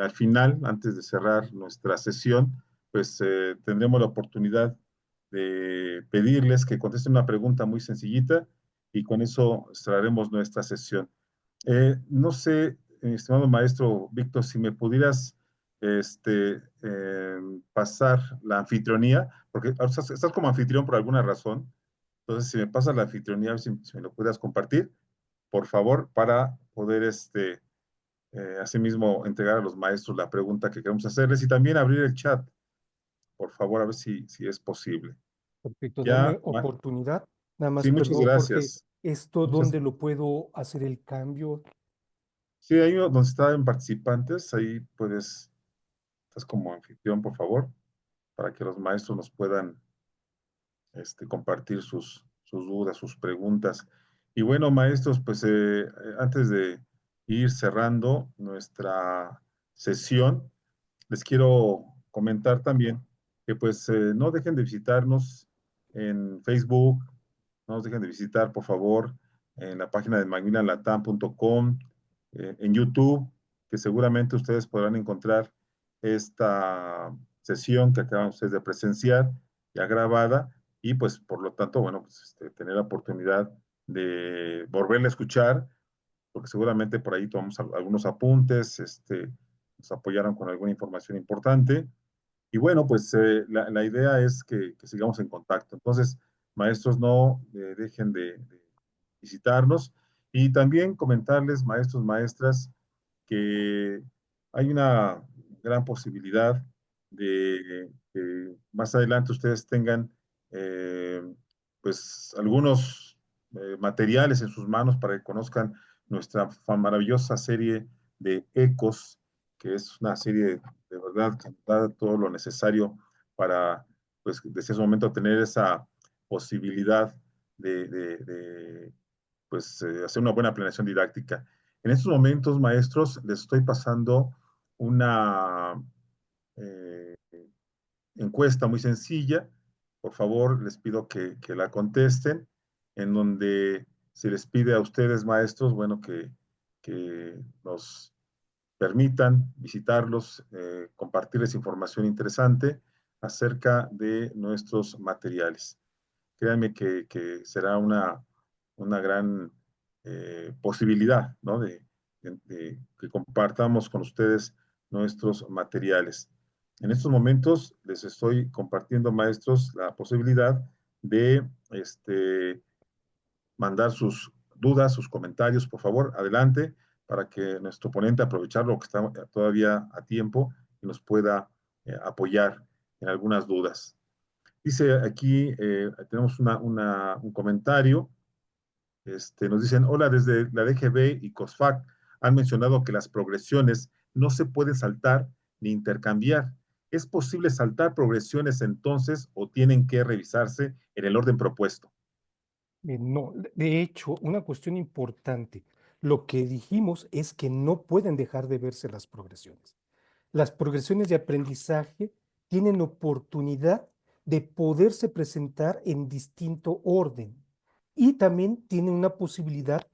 al final, antes de cerrar nuestra sesión, pues tendremos la oportunidad de pedirles que contesten una pregunta muy sencillita y con eso cerraremos nuestra sesión. No sé, estimado maestro Víctor, si me pudieras pasar la anfitrionía, porque ahora estás como anfitrión por alguna razón. Entonces, si me pasas la anfitrionía, a ver si me lo pudieras compartir, por favor, para poder asimismo entregar a los maestros la pregunta que queremos hacerles y también abrir el chat, por favor, a ver si es posible. Perfecto, dame Ya, oportunidad. Nada más, sí, muchas perdón, Jorge, gracias. ¿esto Muchas, dónde lo puedo hacer el cambio? sí, ahí donde están participantes, ahí puedes Estás como anfitrión, por favor, para que los maestros nos puedan compartir sus dudas, sus preguntas. Y bueno, maestros, pues antes de ir cerrando nuestra sesión, les quiero comentar también que pues no dejen de visitarnos en Facebook, no nos dejen de visitar, por favor, en la página de macmillanlatam.com, en YouTube, que seguramente ustedes podrán encontrar esta sesión que acaban ustedes de presenciar, ya grabada, y pues por lo tanto, bueno, pues tener la oportunidad de volverla a escuchar, porque seguramente por ahí tomamos algunos apuntes, nos apoyaron con alguna información importante. Y bueno, pues la idea es que sigamos en contacto. Entonces, maestros, no dejen de visitarnos y también comentarles, maestros, maestras, que hay una gran posibilidad de que más adelante ustedes tengan eh, pues algunos materiales en sus manos para que conozcan nuestra maravillosa serie de Ecos, que es una serie de verdad que da todo lo necesario para, pues, desde ese momento tener esa posibilidad de pues, hacer una buena planeación didáctica. En estos momentos, maestros, les estoy pasando una eh, encuesta muy sencilla. Por favor, les pido que la contesten, en donde se les pide a ustedes, maestros, bueno, que nos permitan visitarlos, compartirles información interesante acerca de nuestros materiales. Créanme que será una gran posibilidad, ¿no? De que compartamos con ustedes nuestros materiales. En estos momentos les estoy compartiendo, maestros, la posibilidad de mandar sus dudas, sus comentarios, por favor, adelante, para que nuestro ponente aprovecharlo que está todavía a tiempo y nos pueda apoyar en algunas dudas. Dice aquí, tenemos un comentario, nos dicen, hola, desde la DGB y COSFAC han mencionado que las progresiones no se pueden saltar ni intercambiar. ¿Es posible saltar progresiones entonces o tienen que revisarse en el orden propuesto? No, de hecho, una cuestión importante, lo que dijimos es que no pueden dejar de verse las progresiones. Las progresiones de aprendizaje tienen oportunidad de poderse presentar en distinto orden y también tienen una posibilidad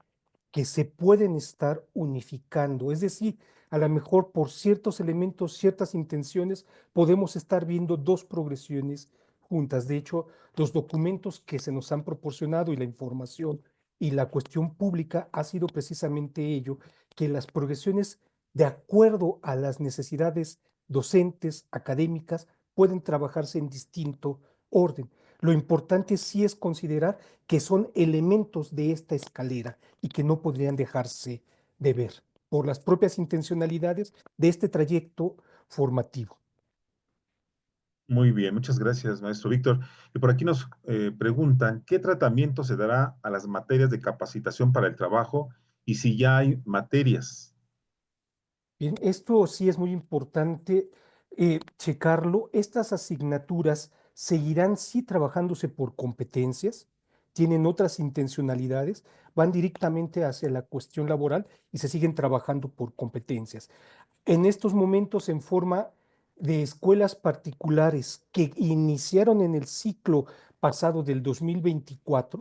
que se pueden estar unificando. Es decir, a lo mejor por ciertos elementos, ciertas intenciones, podemos estar viendo dos progresiones juntas. De hecho, los documentos que se nos han proporcionado y la información y la cuestión pública ha sido precisamente ello, que las progresiones, de acuerdo a las necesidades docentes, académicas, pueden trabajarse en distinto orden. Lo importante sí es considerar que son elementos de esta escalera y que no podrían dejarse de ver por las propias intencionalidades de este trayecto formativo. Muy bien, muchas gracias, maestro Víctor. Y por aquí nos preguntan, ¿qué tratamiento se dará a las materias de capacitación para el trabajo y si ya hay materias? Bien, esto sí es muy importante checarlo. Estas asignaturas seguirán sí trabajándose por competencias, tienen otras intencionalidades, van directamente hacia la cuestión laboral y se siguen trabajando por competencias. En estos momentos, en forma de escuelas particulares que iniciaron en el ciclo pasado del 2024,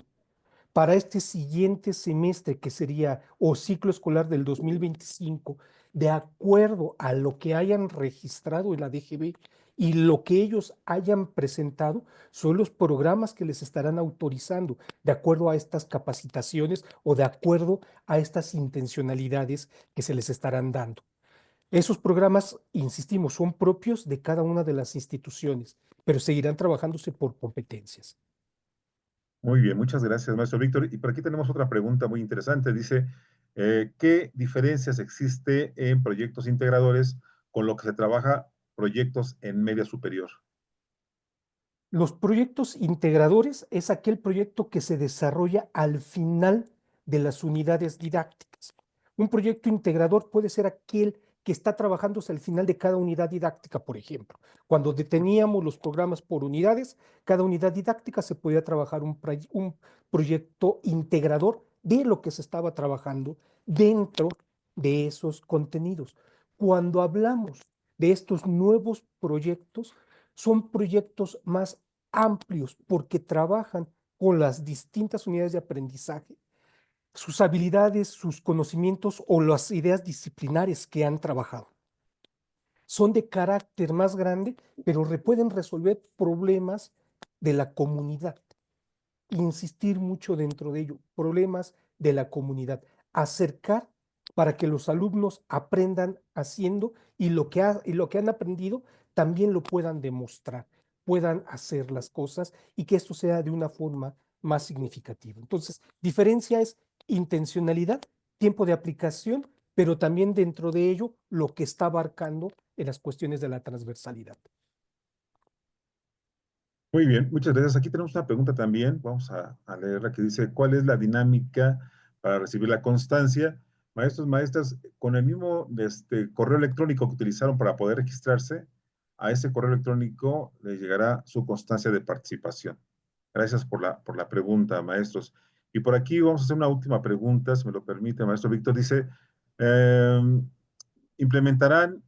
para este siguiente semestre, que sería o ciclo escolar del 2025, de acuerdo a lo que hayan registrado en la DGB y lo que ellos hayan presentado, son los programas que les estarán autorizando de acuerdo a estas capacitaciones o de acuerdo a estas intencionalidades que se les estarán dando. Esos programas, insistimos, son propios de cada una de las instituciones, pero seguirán trabajándose por competencias. Muy bien, muchas gracias, maestro Víctor. Y por aquí tenemos otra pregunta muy interesante. Dice, ¿qué diferencias existe en proyectos integradores con lo que se trabaja proyectos en media superior? Los proyectos integradores es aquel proyecto que se desarrolla al final de las unidades didácticas. Un proyecto integrador puede ser aquel que está trabajándose al final de cada unidad didáctica, por ejemplo. Cuando deteníamos los programas por unidades, cada unidad didáctica se podía trabajar un proyecto integrador de lo que se estaba trabajando dentro de esos contenidos. Cuando hablamos de estos nuevos proyectos, son proyectos más amplios porque trabajan con las distintas unidades de aprendizaje, sus habilidades, sus conocimientos o las ideas disciplinares que han trabajado. Son de carácter más grande, pero pueden resolver problemas de la comunidad. Insistir mucho dentro de ello, problemas de la comunidad. Acercar para que los alumnos aprendan haciendo y lo que han aprendido también lo puedan demostrar, puedan hacer las cosas y que esto sea de una forma más significativa. Entonces, diferencia es intencionalidad, tiempo de aplicación, pero también dentro de ello lo que está abarcando en las cuestiones de la transversalidad. Muy bien, muchas gracias. Aquí tenemos una pregunta también, vamos a leerla, que dice, ¿cuál es la dinámica para recibir la constancia? Maestros, maestras, con el mismo correo electrónico que utilizaron para poder registrarse, a ese correo electrónico le llegará su constancia de participación. Gracias por la pregunta, maestros. Y por aquí vamos a hacer una última pregunta, si me lo permite, maestro Víctor. Dice, eh, implementarán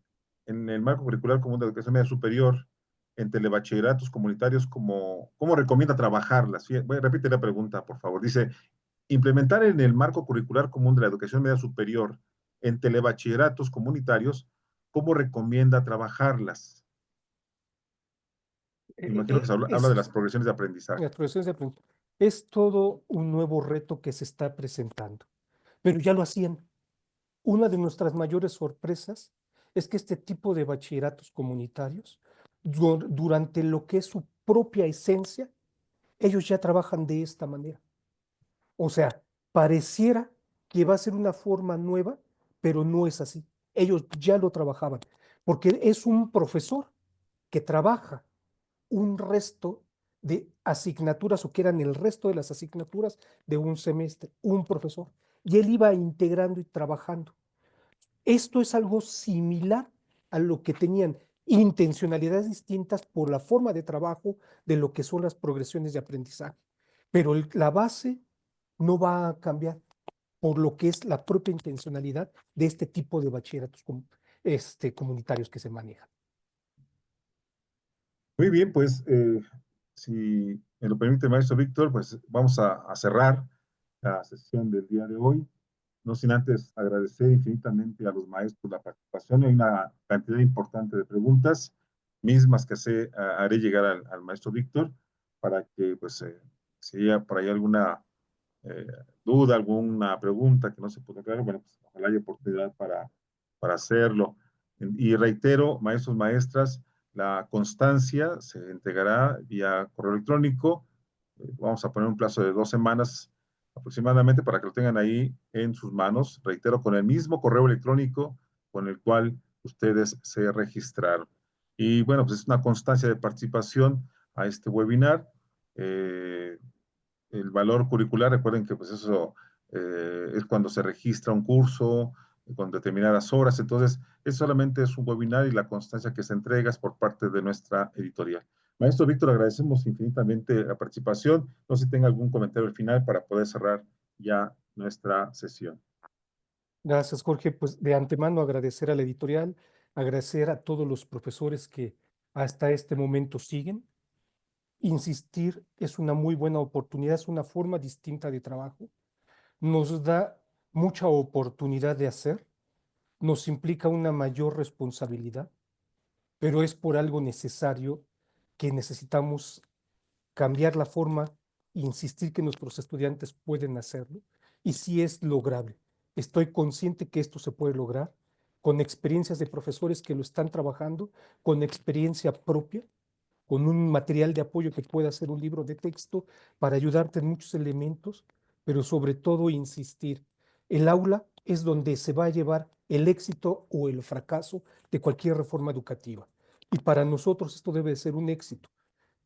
en el marco curricular común de educación media superior en telebachilleratos comunitarios, ¿cómo recomienda trabajarlas? Repite la pregunta, por favor. Dice, implementar en el marco curricular común de la educación media superior en telebachilleratos comunitarios, ¿cómo recomienda trabajarlas? Me imagino que se habla de las progresiones de aprendizaje. Las profesiones de aprendizaje. Es todo un nuevo reto que se está presentando, pero ya lo hacían. Una de nuestras mayores sorpresas es que este tipo de bachilleratos comunitarios, durante lo que es su propia esencia, ellos ya trabajan de esta manera. O sea, pareciera que va a ser una forma nueva, pero no es así. Ellos ya lo trabajaban, porque es un profesor que trabaja un resto de asignaturas o que eran el resto de las asignaturas de un semestre, un profesor. Y él iba integrando y trabajando. Esto es algo similar a lo que tenían intencionalidades distintas por la forma de trabajo de lo que son las progresiones de aprendizaje. Pero la base no va a cambiar por lo que es la propia intencionalidad de este tipo de bachilleratos comunitarios que se manejan. Muy bien, pues si me lo permite, maestro Víctor, pues vamos a cerrar la sesión del día de hoy. No sin antes agradecer infinitamente a los maestros la participación. Hay una cantidad importante de preguntas, mismas que haré llegar al maestro Víctor para que, pues, si hay por ahí alguna eh, duda, alguna pregunta que no se puede aclarar, bueno, pues ojalá haya oportunidad para hacerlo. Y reitero, maestros, maestras, la constancia se entregará vía correo electrónico. Vamos a poner un plazo de 2 semanas aproximadamente para que lo tengan ahí en sus manos. Reitero, con el mismo correo electrónico con el cual ustedes se registraron. Y bueno, pues es una constancia de participación a este webinar. El valor curricular, recuerden que pues eso es cuando se registra un curso con determinadas horas, entonces solamente es un webinar y la constancia que se entrega es por parte de nuestra editorial. Maestro Víctor, agradecemos infinitamente la participación. No sé si tenga algún comentario al final para poder cerrar ya nuestra sesión. Gracias, Jorge. Pues de antemano agradecer a la editorial, agradecer a todos los profesores que hasta este momento siguen. Insistir es una muy buena oportunidad, es una forma distinta de trabajo. Nos da mucha oportunidad de hacer, nos implica una mayor responsabilidad, pero es por algo necesario que necesitamos cambiar la forma, insistir que nuestros estudiantes pueden hacerlo y si es lograble. Estoy consciente que esto se puede lograr con experiencias de profesores que lo están trabajando, con experiencia propia, con un material de apoyo que pueda ser un libro de texto para ayudarte en muchos elementos, pero sobre todo insistir. El aula es donde se va a llevar el éxito o el fracaso de cualquier reforma educativa. Y para nosotros esto debe ser un éxito.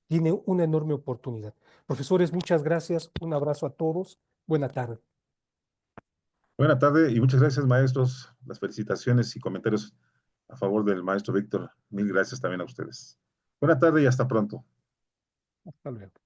Tiene una enorme oportunidad. Profesores, muchas gracias. Un abrazo a todos. Buena tarde. Buena tarde y muchas gracias, maestros. Las felicitaciones y comentarios a favor del maestro Víctor. Mil gracias también a ustedes. Buena tarde y hasta pronto. Hasta luego.